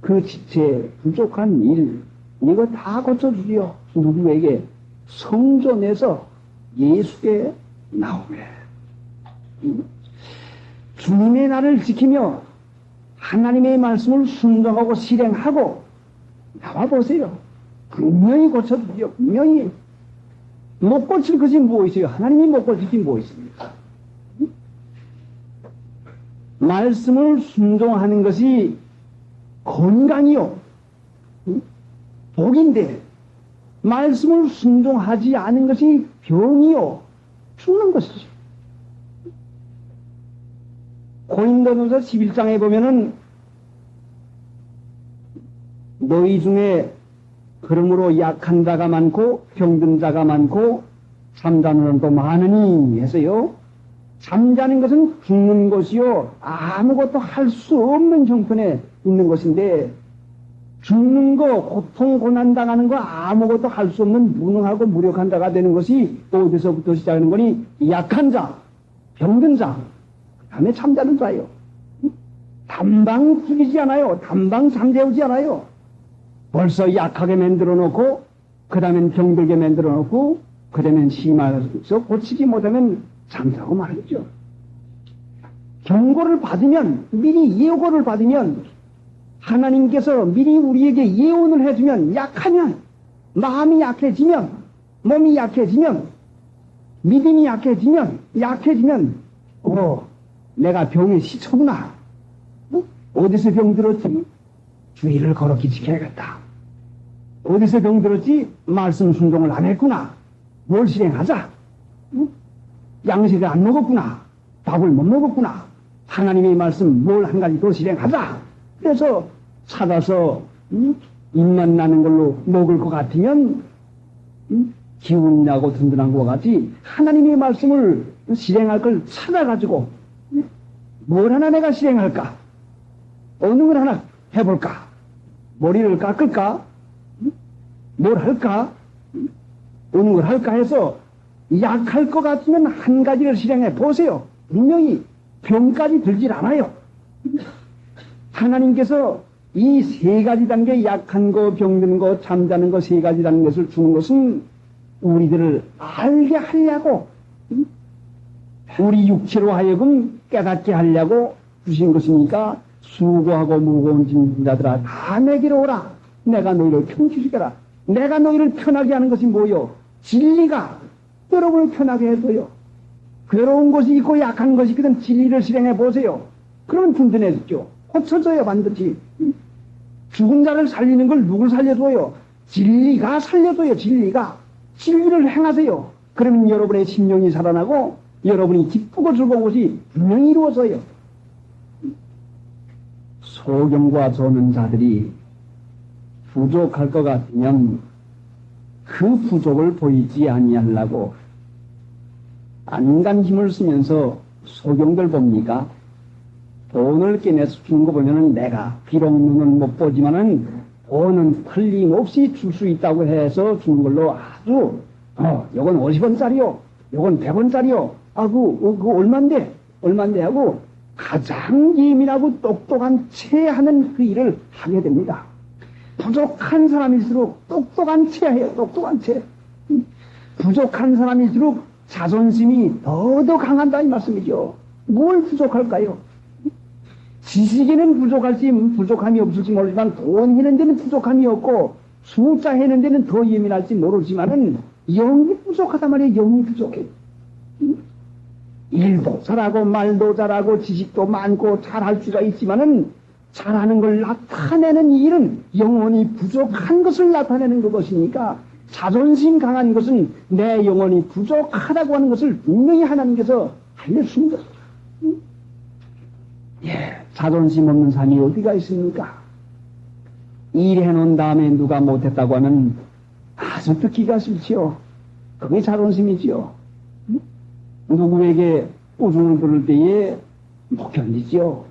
그 지체, 부족한 일 이거 다 고쳐주지요. 누구에게? 성전에서 예수께 나오게. 주님의 날을 지키며 하나님의 말씀을 순종하고 실행하고 나와보세요. 분명히 고쳐주지요. 분명히. 못 고칠 것이 무엇이에요? 하나님이 못 고칠 것이 무엇입니까? 말씀을 순종하는 것이 건강이요. 복인데 말씀을 순종하지 않은 것이 병이요. 죽는 것이죠. 고린도전서 11장에 보면은 너희 중에 그러므로 약한 자가 많고 병든 자가 많고 잠자는 자도 많으니 해서요. 잠자는 것은 죽는 것이요. 아무것도 할 수 없는 형편에 있는 것인데 죽는 거, 고통, 고난 당하는 거 아무것도 할 수 없는 무능하고 무력한 자가 되는 것이 어디서부터 시작하는 거니? 약한 자, 병든 자, 그 다음에 잠자는 자예요. 단방 죽이지 않아요. 단방 잠재우지 않아요. 벌써 약하게 만들어 놓고 그 다음엔 병들게 만들어 놓고 그 다음엔 심해서 고치지 못하면 잠자고 말이죠. 경고를 받으면 미리 예고를 받으면 하나님께서 미리 우리에게 예언을 해주면 약하면 마음이 약해지면 몸이 약해지면 믿음이 약해지면 내가 병의 시초구나. 어디서 병들었지? 주의를 거룩히 지켜야겠다. 어디서 병들었지? 말씀 순종을 안 했구나. 뭘 실행하자. 양식을 안 먹었구나. 밥을 못 먹었구나. 하나님의 말씀 뭘 한 가지 더 실행하자. 그래서 찾아서 입만 나는 걸로 먹을 것 같으면 기운이 나고 든든한 것 같이 하나님의 말씀을 실행할 걸 찾아가지고 뭘 하나 내가 실행할까? 어느 걸 하나 해볼까? 머리를 깎을까? 뭘 할까? 어느 걸 할까 해서 약할 것 같으면 한 가지를 실행해 보세요. 분명히 병까지 들질 않아요. 하나님께서 이 세 가지 단계, 약한 거, 병드는 거, 잠자는 거, 세 가지 단계를 주는 것은 우리들을 알게 하려고, 우리 육체로 하여금 깨닫게 하려고 주신 것이니까, 수고하고 무거운 짐진 자들아 다 내게로 오라. 내가 너희를 편주시켜라. 내가 너희를 편하게 하는 것이 뭐요? 진리가 여러분을 편하게 해줘요. 괴로운 것이 있고 약한 것이 있거든 진리를 실행해 보세요. 그러면 든든해졌죠. 고쳐져요, 반드시. 죽은 자를 살리는 걸 누굴 살려줘요? 진리가 살려줘요, 진리가. 진리를 행하세요. 그러면 여러분의 심령이 살아나고 여러분이 기쁘고 즐거운 것이 분명히 이루어져요. 소경과 조는 자들이 부족할 것 같으면 그 부족을 보이지 아니하려고 안간 힘을 쓰면서 소경들 봅니까? 돈을 깨내서 주는 거 보면은 내가 비록 눈은 못 보지만은 돈은 틀림없이 줄 수 있다고 해서 주는 걸로 아주 요건 50원짜리요, 요건 100원짜리요, 그 얼만데 하고 가장 예민하고 똑똑한 채 하는 그 일을 하게 됩니다. 부족한 사람일수록 똑똑한 채 해요. 똑똑한 채. 부족한 사람일수록 자존심이 더더 강한다 이 말씀이죠. 뭘 부족할까요? 지식에는 부족함이 없을지 모르지만 돈 해는 데는 부족함이 없고 숫자 해는 데는 더 예민할지 모르지만은 영이 부족하단 말이에요. 영이 부족해. 일도 잘하고 말도 잘하고 지식도 많고 잘할 수가 있지만은 잘하는 걸 나타내는 일은 영혼이 부족한 것을 나타내는 것이니까 자존심 강한 것은 내 영혼이 부족하다고 하는 것을 분명히 하나님께서 알려주십니다. 자존심 없는 사람이 어디가 있습니까? 일해놓은 다음에 누가 못했다고 하면 아주 듣기가 싫지요. 그게 자존심이지요. 누구에게 우중을 부를 때에 못 견디지요.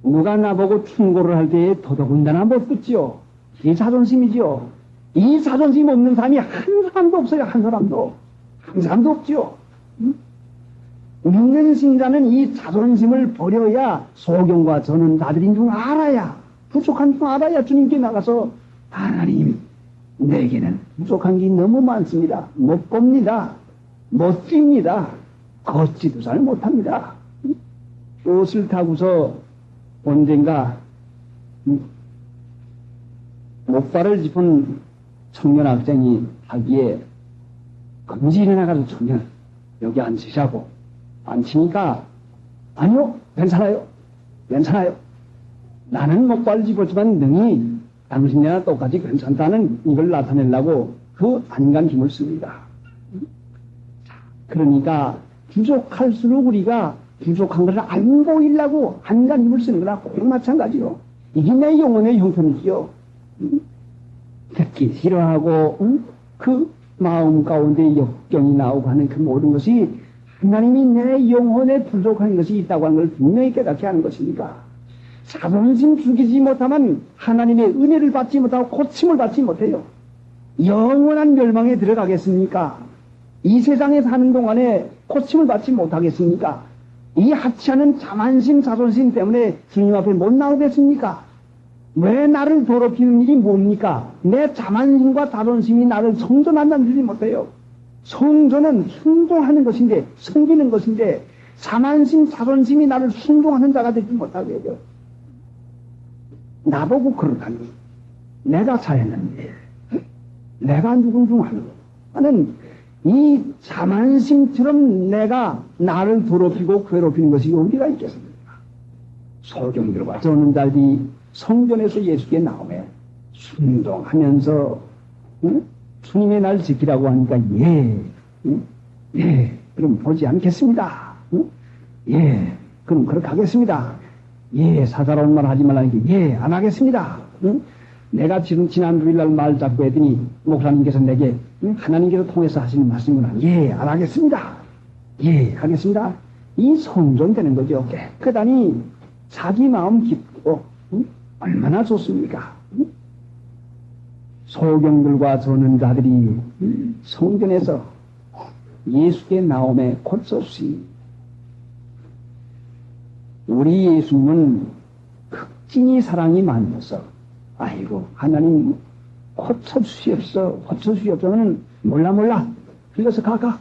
누가 나보고 충고를 할 때에 더더군다나 못 듣지요. 이게 자존심이지요. 이 자존심 없는 사람이 한 사람도 없어요. 한 사람도 없지요. 믿는 신자는 이 자존심을 버려야 소경과 저는 자들인 줄 알아야, 부족한 줄 알아야 주님께 나가서 하나님, 내게는 부족한 게 너무 많습니다. 못 봅니다. 못 뜁니다. 걷지도 잘 못합니다. 옷을 타고서 언젠가 목발을 짚은 청년 학생이 하기에 금지에 나가서 청년 여기 앉으시라고 앉히니까 아니요, 괜찮아요. 나는 목발을 짚었지만 능히 당신이나 똑같이 괜찮다는 이걸 나타내려고 그 안간 힘을 씁니다. 그러니까 부족할수록 우리가 부족한 것을 안 보이려고 안간 힘을 쓰는 거나 꼭 마찬가지요. 이게 내 영혼의 형편이지요. 듣기 싫어하고 그 마음 가운데 역경이 나오고 하는 그 모든 것이 하나님이 내 영혼에 부족한 것이 있다고 하는 걸 분명히 깨닫게 하는 것이니까 자존심 죽이지 못하면 하나님의 은혜를 받지 못하고 고침을 받지 못해요. 영원한 멸망에 들어가겠습니까? 이 세상에 사는 동안에 고침을 받지 못하겠습니까? 이 하찮은 자만심, 자존심 때문에 주님 앞에 못 나오겠습니까? 왜 나를 더럽히는 일이 뭡니까? 내 자만심과 자존심이 나를 성전한다는 일이 못해요. 성전은 순종하는 것인데, 섬기는 것인데, 자만심, 자존심이 나를 순종하는 자가 되지 못하게 해요. 나보고 그러다니. 내가 잘했는데, 내가 누군 중 하는 이 자만심처럼 내가 나를 더럽히고 괴롭히는 것이 어디가 있겠습니까? 소경들과 저는 자들이 성전에서 예수께 나오면 순종하면서 주님의 날 지키라고 하니까 그럼 보지 않겠습니다. 그럼 그렇게 하겠습니다. 사사로운 말 하지 말라니까 안 하겠습니다. 내가 지금 지난 주일날 말 잡고 했더니 목사님께서 내게 하나님께서 통해서 하시는 말씀이구나. 안 하겠습니다. 하겠습니다. 이 성전되는 거죠. 깨끗하니 자기 마음 기쁘고 얼마나 좋습니까? 소경들과 전원자들이 성전에서 예수의 나옴에 곧섰으니 우리 예수님은 극진히 사랑이 많아서 아이고 하나님 고쳐주시옵소서는 몰라 흘려서 가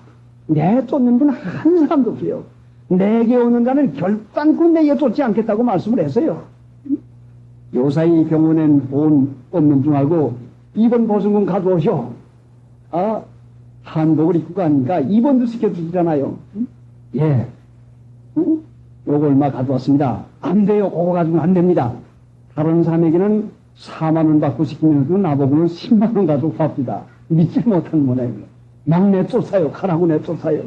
내 쫓는 분 한 사람도 없어요. 내게 오는 자는 결단코 내게 쫓지 않겠다고 말씀을 했어요. 요사이 병원엔 돈 없는 중 알고 입원 보증금 가져오셔. 한복을 입고 가니까 입원도 시켜주시잖아요. 예. 요거 얼마 가져왔습니다. 안 돼요. 그거 가지고는 안 됩니다. 다른 사람에게는 4만 원 받고 시키면서 나보고는 10만 원 가지고 갑니다. 믿지 못하는 모양이에요. 막 내쫓아요. 가라고 내쫓아요.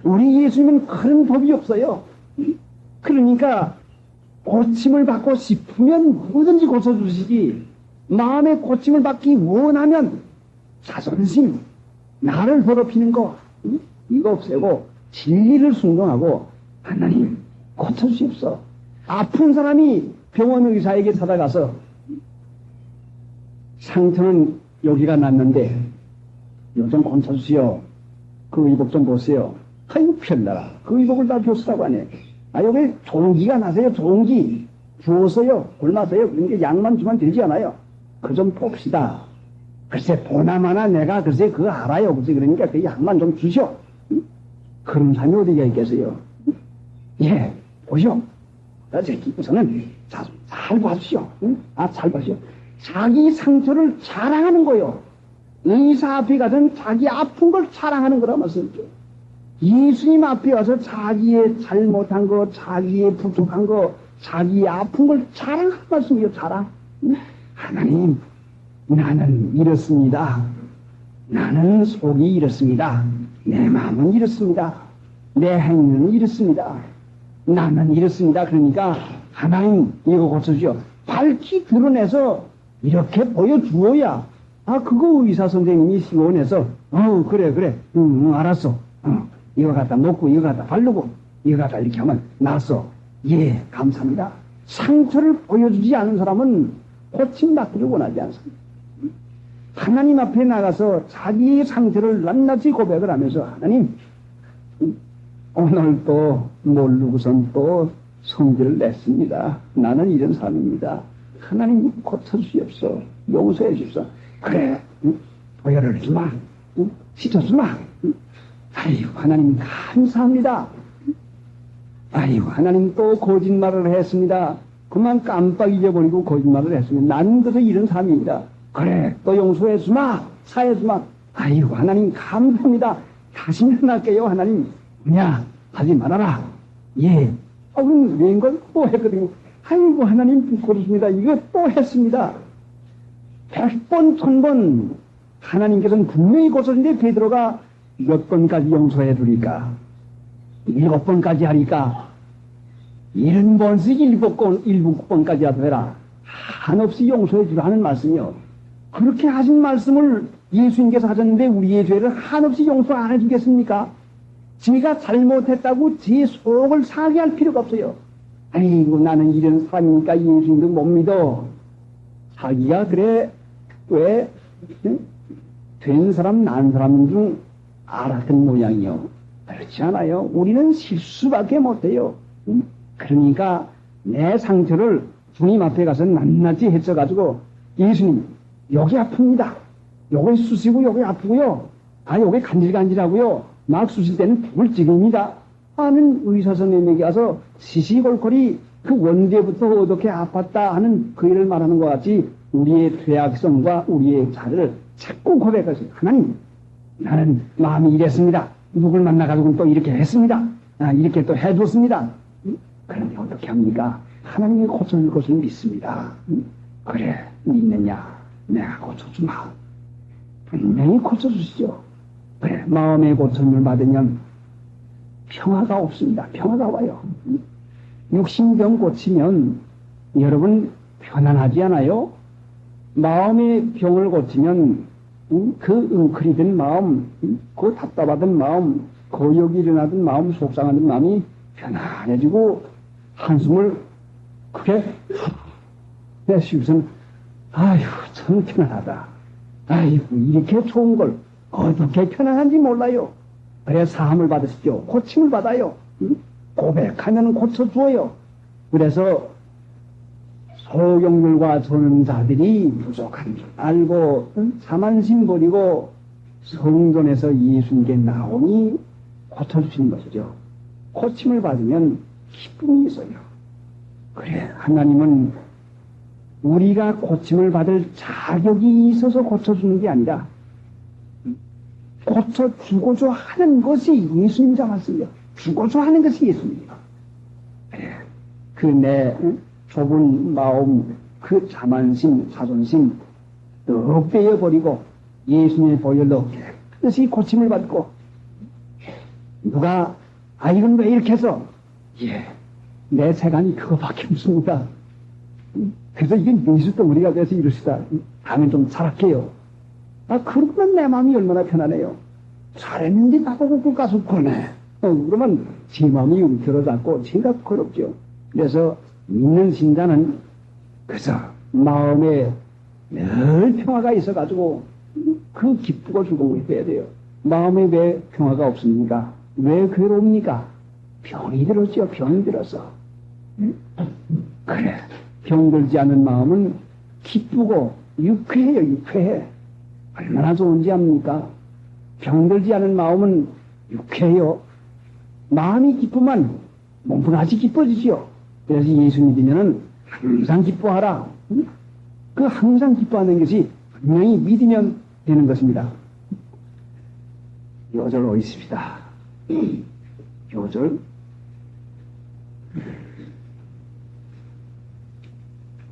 우리 예수님은 그런 법이 없어요. 그러니까 고침을 받고 싶으면 뭐든지 고쳐주시지, 마음의 고침을 받기 원하면 자존심, 나를 더럽히는 거 이거 없애고 진리를 순종하고 하나님 고쳐주십시오. 아픈 사람이 병원 의사에게 찾아가서 상처는 여기가 났는데 요즘 고쳐주시오. 그 의복 좀 보세요. 아이고 편나라. 그 의복을 다 줬으라고 하네. 여기 종기가 나세요. 종기 부어서요. 굶어서요. 그러니까 약만 주면 되지 않아요. 그 좀 봅시다. 글쎄 보나마나 내가 글쎄 그거 알아요. 글쎄 그러니까 그 약만 좀 주시오. 그런 사람이 어디가 있겠어요. 예, 보시오. 우선은 잘 봐주시오. 잘 봐주시오. 자기 상처를 자랑하는 거요. 의사 앞에 가서는 자기 아픈 걸 자랑하는 거라 말씀이죠. 예수님 앞에 와서 자기의 잘못한 거, 자기의 부족한 거, 자기의 아픈 걸 자랑하는 말씀이요. 자랑. 하나님, 나는 이렇습니다. 나는 속이 이렇습니다. 내 마음은 이렇습니다. 내 행위는 이렇습니다. 나는 이렇습니다. 그러니까 하나님 이거 고쳐주죠. 밝히 드러내서 이렇게 보여주어야 그거 의사 선생님이 시원해서 그래 알았어. 이거 갖다 놓고 이거 갖다 바르고 이거 갖다 이렇게 하면 나았어. 예, 감사합니다. 상처를 보여주지 않은 사람은 고침받기를 원하지 않습니다. 하나님 앞에 나가서 자기의 상처를 낱낱이 고백을 하면서 하나님 오늘 또 모르고선 또 성질을 냈습니다. 나는 이런 사람입니다. 하나님 고쳐주시옵소서. 용서해 주십시오. 그래, 도열을 주마, 씻어주마. 아이고 하나님 감사합니다. 아이고 하나님 또 거짓말을 했습니다. 그만 깜빡 잊어버리고 거짓말을 했습니다. 나는 그래서 이런 사람입니다. 그래, 또 용서해 주마, 사해 주마. 아이고 하나님 감사합니다. 다시는 안 할게요. 하나님 뭐냐 하지 말아라. 예. 그럼 웬걸 또 했거든요. 아이고 하나님 고맙습니다. 이거 또 했습니다. 100번 1000번 하나님께서는 분명히 고쳐준데 베드로가 몇 번까지 용서해 주니까 7번까지 하니까 70번씩 7번까지 하더라. 한없이 용서해 주라 하는 말씀이요. 그렇게 하신 말씀을 예수님께서 하셨는데 우리의 죄를 한없이 용서 안 해주겠습니까? 제가 잘못했다고 제 속을 상하게 할 필요가 없어요. 아이고 나는 이런 사람이니까 예수님도 못 믿어. 자기가 그래 왜 된 사람 난 사람 중 알았던 모양이요. 그렇지 않아요. 우리는 실수밖에 못해요. 그러니까 내 상처를 주님 앞에 가서 낱낱이 헤쳐가지고 예수님 여기 아픕니다. 여기 쑤시고 여기 아프고요. 여기 간질간질하고요. 막 쑤실 때는 불을 찍습니다. 하는 의사 선생님에게 가서 시시콜콜이 그 원죄부터 어떻게 아팠다 하는 그 일을 말하는 것 같이 우리의 죄악성과 우리의 자를 자꾸 고백하세요. 하나님 나는 마음이 이랬습니다. 누굴 만나가지고 또 이렇게 했습니다. 이렇게 또 해줬습니다. 그런데 어떻게 합니까? 하나님이 고쳐줄 것을 믿습니다. 그래 믿느냐? 내가 고쳐주마. 분명히 고쳐주시죠. 그래 마음의 고침을 받으면 평화가 없습니다. 평화가 와요. 육신병 고치면 여러분 편안하지 않아요? 마음의 병을 고치면 그 웅크리던 마음, 그 답답하던 마음, 거역이 일어나던 마음, 속상하던 마음이 편안해지고 한숨을 크게 내쉬고선 아휴 참 편안하다. 아이고 이렇게 좋은 걸 어떻게 편안한지 몰라요. 그래 사함을 받으십시오. 고침을 받아요. 응? 고백하면 고쳐주어요. 그래서 소경들과 전능자들이 부족한 줄 알고 자만심 버리고 성전에서 예수님께 나오니 고쳐주시는 것이죠. 고침을 받으면 기쁨이 있어요. 그래 하나님은 우리가 고침을 받을 자격이 있어서 고쳐주는 게 아니라 고쳐주고자 하는 것이 예수님 잡았습니다. 주고자 하는 것이 예수님이에요. 그래 그 내 좁은 마음, 그 자만심, 자존심 넉 빼어버리고 예수님의 보혈로 깨끗이 고침을 받고 누가 이건 왜 이렇게 해서 내 세간이 그거밖에 없습니다. 그래서 이게 민수덩어리가 돼서 이러시다. 다음엔 좀 잘할게요. 그러면 내 마음이 얼마나 편하네요. 잘했는지 나보고 그 가서 그러네. 그러면 제 마음이 움켜쥐고 제가 부끄럽죠. 그래서 믿는 신자는 그래서 마음에 늘 평화가 있어가지고 그 기쁘고 즐거움이 돼야 돼요. 마음에 왜 평화가 없습니까? 왜 괴로웁니까? 병이 들었죠. 병이 들어서. 그래. 병들지 않은 마음은 기쁘고 유쾌해요. 유쾌해. 얼마나 좋은지 압니까? 병들지 않은 마음은 유쾌해요. 마음이 기쁘면 몸도 같이 기뻐지지요. 그래서 예수 믿으면은 항상 기뻐하라. 그 항상 기뻐하는 것이 분명히 믿으면 되는 것입니다. 요절 오있습니다. 요절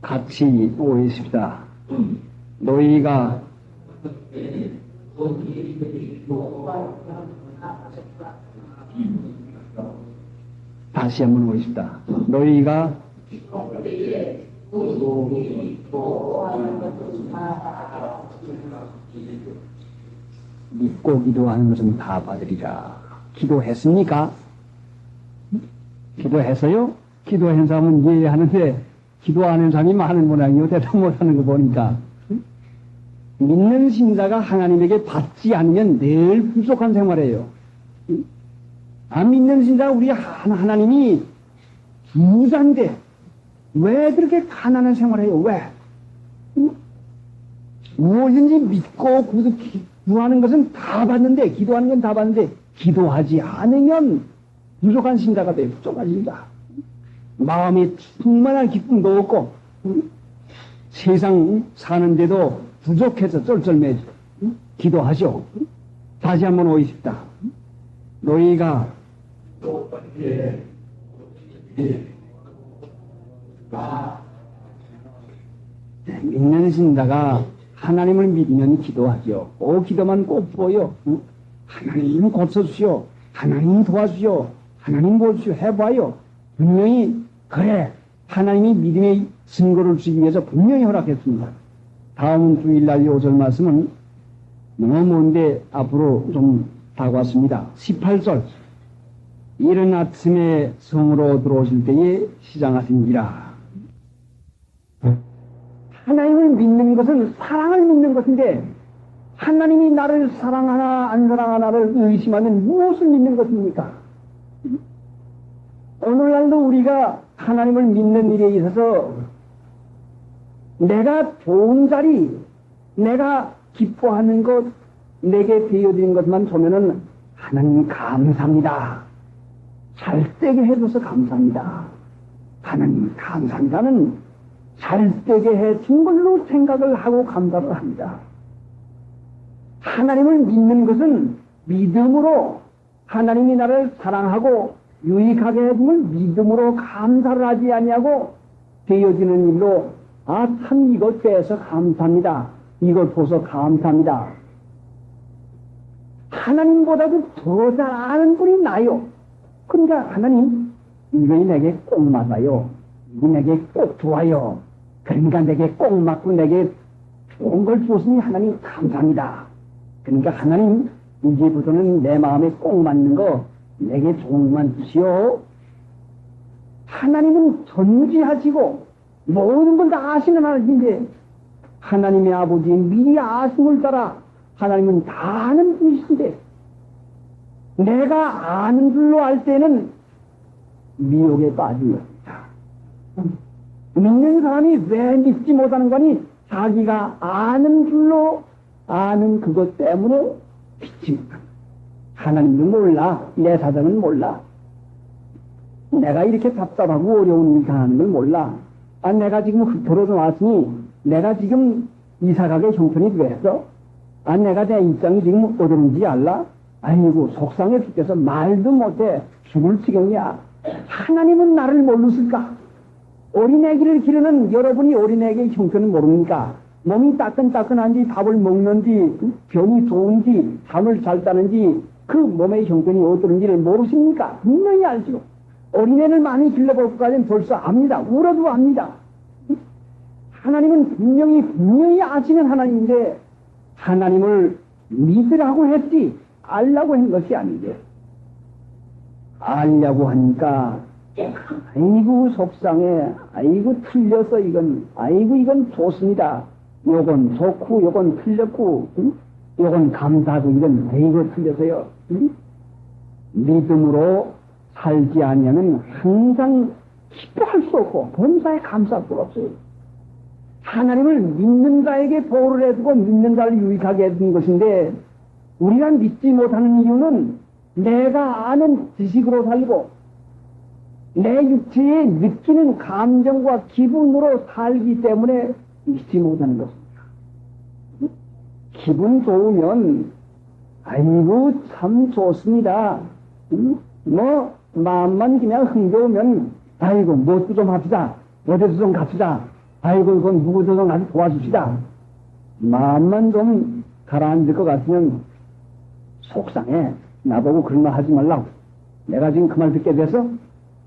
같이 오있습니다. 너희가 다시 한번 오십니다. 너희가 믿고 기도하는 것은 다 받으리라. 기도했습니까? 기도했어요? 기도한 사람은 이해하는데 기도 안 한 사람이 많은 모양이요. 대답 못하는 거 보니까. 믿는 신자가 하나님에게 받지 않으면 늘 부족한 생활이에요. 안 믿는 신자가 우리 하나님이 부자인데 왜 그렇게 가난한 생활해요? 왜? 무엇인지 믿고 구하는 것은 다 받는데, 기도하는 건 다 받는데, 기도하지 않으면 부족한 신자가 돼요. 부족한 신자. 마음이 충만한 기쁨도 없고, 세상 사는데도 부족해서 쩔쩔매죠. 기도하죠. 다시 한번 오십시다. 너희가 믿는 신자가 하나님을 믿으면 기도하죠. 기도만 꼭 보여. 하나님 고쳐주시오. 하나님 도와주시오. 하나님 보여주시오. 해봐요. 분명히 그래. 하나님이 믿음의 증거를 주기 위해서 분명히 허락했습니다. 다음 주일날 요절 말씀은 너무 먼데 앞으로 좀 다가왔습니다. 18절 이른 아침에 성으로 들어오실 때에 시장하신지라. 하나님을 믿는 것은 사랑을 믿는 것인데 하나님이 나를 사랑하나 안 사랑하나를 의심하면 무엇을 믿는 것입니까? 오늘날도 우리가 하나님을 믿는 일에 있어서 내가 좋은 자리, 내가 기뻐하는 것, 내게 되어진 것만 보면은 하나님 감사합니다. 잘되게 해줘서 감사합니다. 하나님 감사합니다는 잘되게 해준 걸로 생각을 하고 감사를 합니다. 하나님을 믿는 것은 믿음으로 하나님이 나를 사랑하고 유익하게 해줌을 믿음으로 감사를 하지 아니하고 되어지는 일로 참 이것 빼서 감사합니다. 이것 줘서 감사합니다. 하나님보다도 더 잘 아는 분이 나요. 그러니까 하나님 이것이 내게 꼭 맞아요. 이게 내게 꼭 좋아요. 그러니까 내게 꼭 맞고 내게 좋은 걸 주었으니 하나님 감사합니다. 그러니까 하나님 이제부터는 내 마음에 꼭 맞는 거 내게 조금만 주시오. 하나님은 전지하시고 모든 걸 다 아시는 하나님인데 하나님의 아버지의 미리 아심을 따라 하나님은 다 아는 분이신데 내가 아는 줄로 알 때는 미혹에 빠진 것입니다. 믿는 사람이 왜 믿지 못하는 거니? 자기가 아는 줄로 아는 그것 때문에 믿지 못한다. 하나님도 몰라. 내 사정은 몰라. 내가 이렇게 답답하고 어려운 일 당하는 걸 몰라. 아, 내가 지금 흩어져 왔으니 내가 지금 이사가게 형편이 됐어? 아, 내가 내 입장이 지금 어디는지 알라? 아이고, 속상해 죽겠어. 말도 못해. 죽을 지경이야. 하나님은 나를 모르실까? 어린애기를 기르는 여러분이 어린애기의 형편은 모릅니까? 몸이 따끈따끈한지 밥을 먹는지 병이 좋은지 잠을 잘 자는지 그 몸의 형편이 어떠는지를 모르십니까? 분명히 알죠. 어린애를 많이 길러볼 것까지는 벌써 압니다. 울어도 압니다. 하나님은 분명히 아시는 하나님인데 하나님을 믿으라고 했지 알라고 한 것이 아닌데 알려고 하니까 아이고 속상해. 아이고 틀려서 이건 아이고 이건 좋습니다. 요건 좋고 요건 틀렸고 요건 감사하고 이건 아이고 틀려서요. 믿음으로 살지 않으면 항상 기뻐할 수 없고 범사에 감사할 수가 없어요. 하나님을 믿는 자에게 보호를 해주고 믿는 자를 유익하게 해준 것인데 우리가 믿지 못하는 이유는 내가 아는 지식으로 살고 내 육체에 느끼는 감정과 기분으로 살기 때문에 믿지 못하는 것입니다. 기분 좋으면 아이고 참 좋습니다. 뭐 마음만 그냥 흥겨우면 아이고 뭣도 좀 합시다. 어디서 좀 갑시다. 아이고 이건 누구도 좀 같이 도와줍시다. 마음만 좀 가라앉을 것 같으면 속상해. 나보고 그런 말 하지 말라고. 내가 지금 그 말 듣게 돼서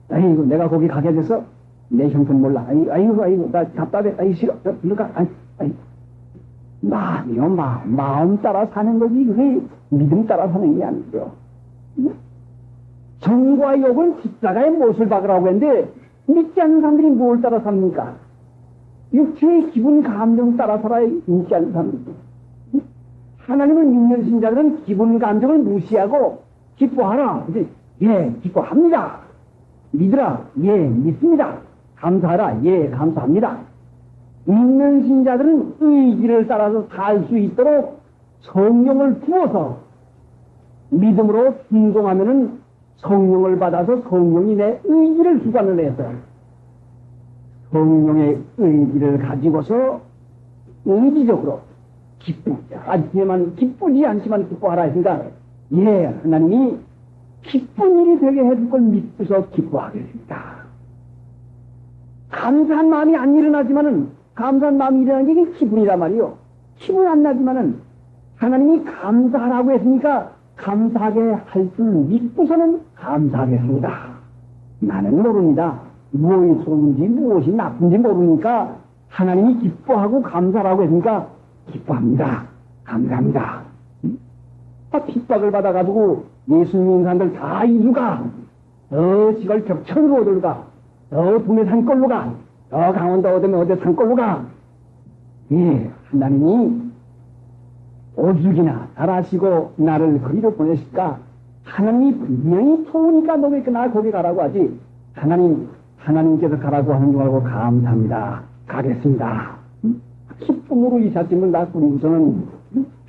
아이고 내가 거기 가게 돼서 내 형편 몰라. 아이고 나 답답해. 아이 싫어. 들어가. 아이 마음이요 마음 따라 사는 거지 그게 믿음 따라 사는 게 아니죠. 정과 욕은 십자가의 못을 박으라고 했는데 믿지 않는 사람들이 뭘 따라 삽니까? 육체의 기분 감정 따라 살아야 믿지 않는 사람들. 하나님을 믿는 신자들은 기분 감정을 무시하고 기뻐하라. 예 기뻐합니다. 믿으라. 예 믿습니다. 감사하라. 예 감사합니다. 믿는 신자들은 의지를 따라서 살 수 있도록 성령을 부어서 믿음으로 순종하면은 성령을 받아서 성령이 내 의지를 주관을 해서 성령의 의지를 가지고서 의지적으로 기쁘지 않지만 기뻐하라 했으니까 예 하나님이 기쁜 일이 되게 해줄 걸 믿고서 기뻐하겠습니다. 감사한 마음이 안 일어나지만은 감사한 마음이 일어나는 게 기분이란 말이요. 기분 안 나지만은 하나님이 감사하라고 했으니까 감사하게 할 줄 믿고서는 감사하겠습니다. 나는 모릅니다. 무엇이 좋은지 무엇이 나쁜지 모르니까 하나님이 기뻐하고 감사라고 했으니까 기뻐합니다. 감사합니다. 핍박을 받아가지고 예수 믿는 사람들 다 이루가 지걸 벽천으로 얻을가 동네 산골로 가 강원도 어디 산골로 가 예, 하나님이 오죽이나 잘하시고 나를 거기로 보내실까? 하나님이 분명히 좋으니까 너 왜 나 거기 가라고 하지? 하나님께서 가라고 하는 줄 알고 감사합니다. 가겠습니다. 기쁨으로 이삿짐을 다 꾸리고서는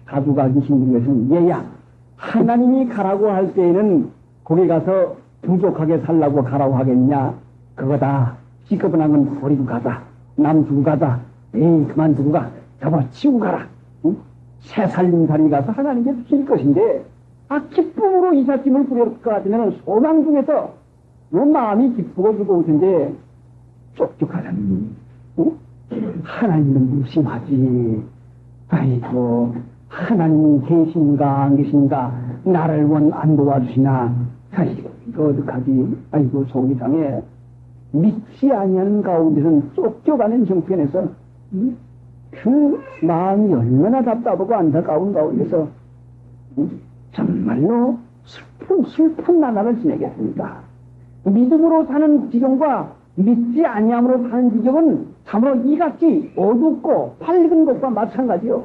가져가기 힘든 것은 얘야. 하나님이 가라고 할 때에는 거기 가서 부족하게 살라고 가라고 하겠냐? 그거다. 시끄분한 건 버리고 가자. 남 두고 가자. 에이 그만두고 가. 접어치우고 가라. 응? 새 살림살이 가서 하나님께 주실 것인데 기쁨으로 이삿짐을 부릴 것 같으면 소망 중에서 요 마음이 기쁘고 즐거울 텐데 쫓겨가자니 하나님은 무심하지. 아이고 하나님이 계신가 안 계신가 나를 원 안 도와주시나. 아이고 이거 어떡하지. 아이고 속이 상해. 믿지 아니하는 가운데서는 쫓겨가는 형편에서 그 마음이 얼마나 답답하고 안타까운 가운데서 정말로 슬픈 나날을 지내겠습니까? 믿음으로 사는 지경과 믿지 아니함으로 사는 지경은 참으로 이같이 어둡고 밝은 것과 마찬가지요.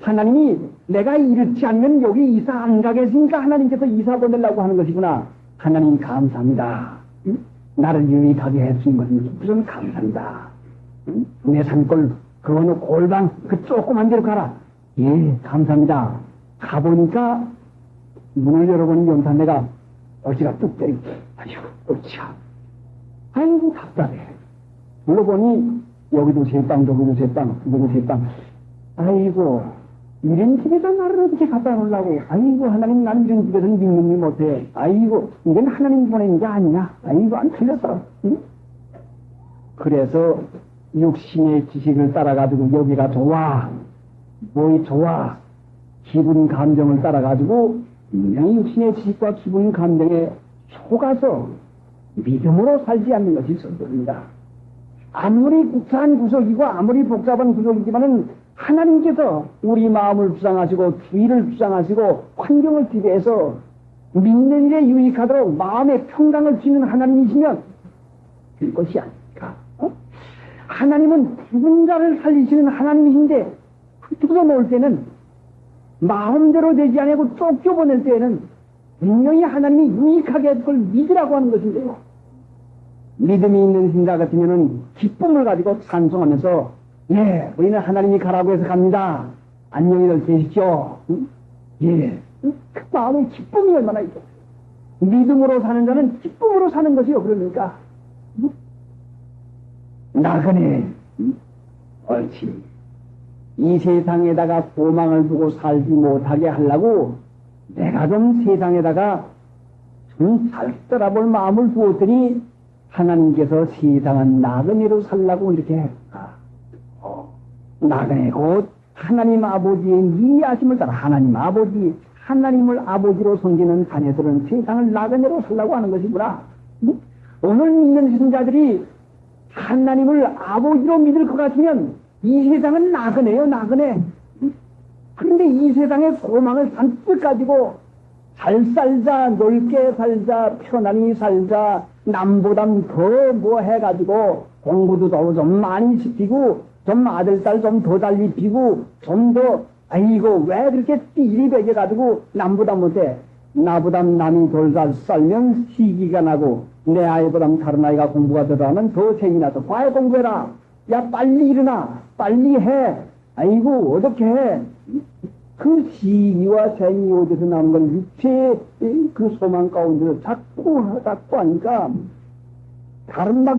하나님이 내가 이렇지 않으면 여기 이사 안 가겠으니까 하나님께서 이사 보내려고 하는 것이구나. 하나님 감사합니다. 나를 유익하게 해주신 것은 우선 감사합니다. 내 산골 그 어느 골방 그 조그만 데로 가라. 예, 감사합니다. 가보니까 문을 열어보는 연탄내가 어찌가 뚝 때리고, 아이고, 어찌야. 아이고, 답답해. 물어보니, 여기도 세 빵, 저기도 세 빵, 저기도 세 빵. 아이고, 이런 집에다 나를 어떻게 갖다 놓으려고. 아이고, 하나님, 나는 이런 집에서는 믿는 일 못해. 아이고, 이건 하나님 보낸 게 아니냐. 아이고, 안 틀렸어. 응? 그래서, 육신의 지식을 따라가지고, 여기가 좋아. 뭐이 좋아. 기분, 감정을 따라가지고, 분명히 육신의 지식과 기분, 감정에 속아서 믿음으로 살지 않는 것이 선도입니다. 아무리 구차한 구석이고 아무리 복잡한 구석이지만은 하나님께서 우리 마음을 부상하시고 주의를 부상하시고 환경을 지배해서 믿는 일에 유익하도록 마음의 평강을 주는 하나님이시면 그것이 아닙니까? 하나님은 죽은 자를 살리시는 하나님이신데 흩어져 놓을 때는 마음대로 되지 않고 쫓겨보낼 때에는 분명히 하나님이 유익하게 그걸 믿으라고 하는 것인데요. 믿음이 있는 신자 같으면은 기쁨을 가지고 찬송하면서 예, 우리는 하나님이 가라고 해서 갑니다. 안녕히들 계십시오. 예, 그 마음의 기쁨이 얼마나 있겠어요. 믿음으로 사는 자는 기쁨으로 사는 것이요. 그러니까 나그네 옳지. 이 세상에다가 고망을 두고 살지 못하게 하려고 내가 좀 세상에다가 좀 잘 떠나볼 마음을 두었더니 하나님께서 세상은 나그네로 살라고 이렇게 했다. 나그네 곧 하나님 아버지의 미하심을 따라 하나님을 아버지로 섬기는 자녀들은 세상을 나그네로 살라고 하는 것이구나. 오늘 믿는 신자들이 하나님을 아버지로 믿을 것 같으면 이 세상은 나그네요, 나그네. 그런데 이 세상의 고망을 잔뜩 가지고 잘 살자, 넓게 살자, 편안히 살자, 남보단 더 뭐 해가지고 공부도 좀 많이 시키고 좀 아들딸 좀 더 잘 입히고 좀 더 아이고 왜 그렇게 띠리 배겨가지고 남보다 못해. 나보다 남이 덜 잘 살면 시기가 나고 내 아이보다 다른 아이가 공부가 더 하면 더 재미 나서 과외 공부해라. 야 빨리 일어나 빨리 해. 아이고 어떻게 해. 그 시기와 재미 어디서 나온 걸 육체의 그 소망 가운데서 자꾸 하니까 다른 막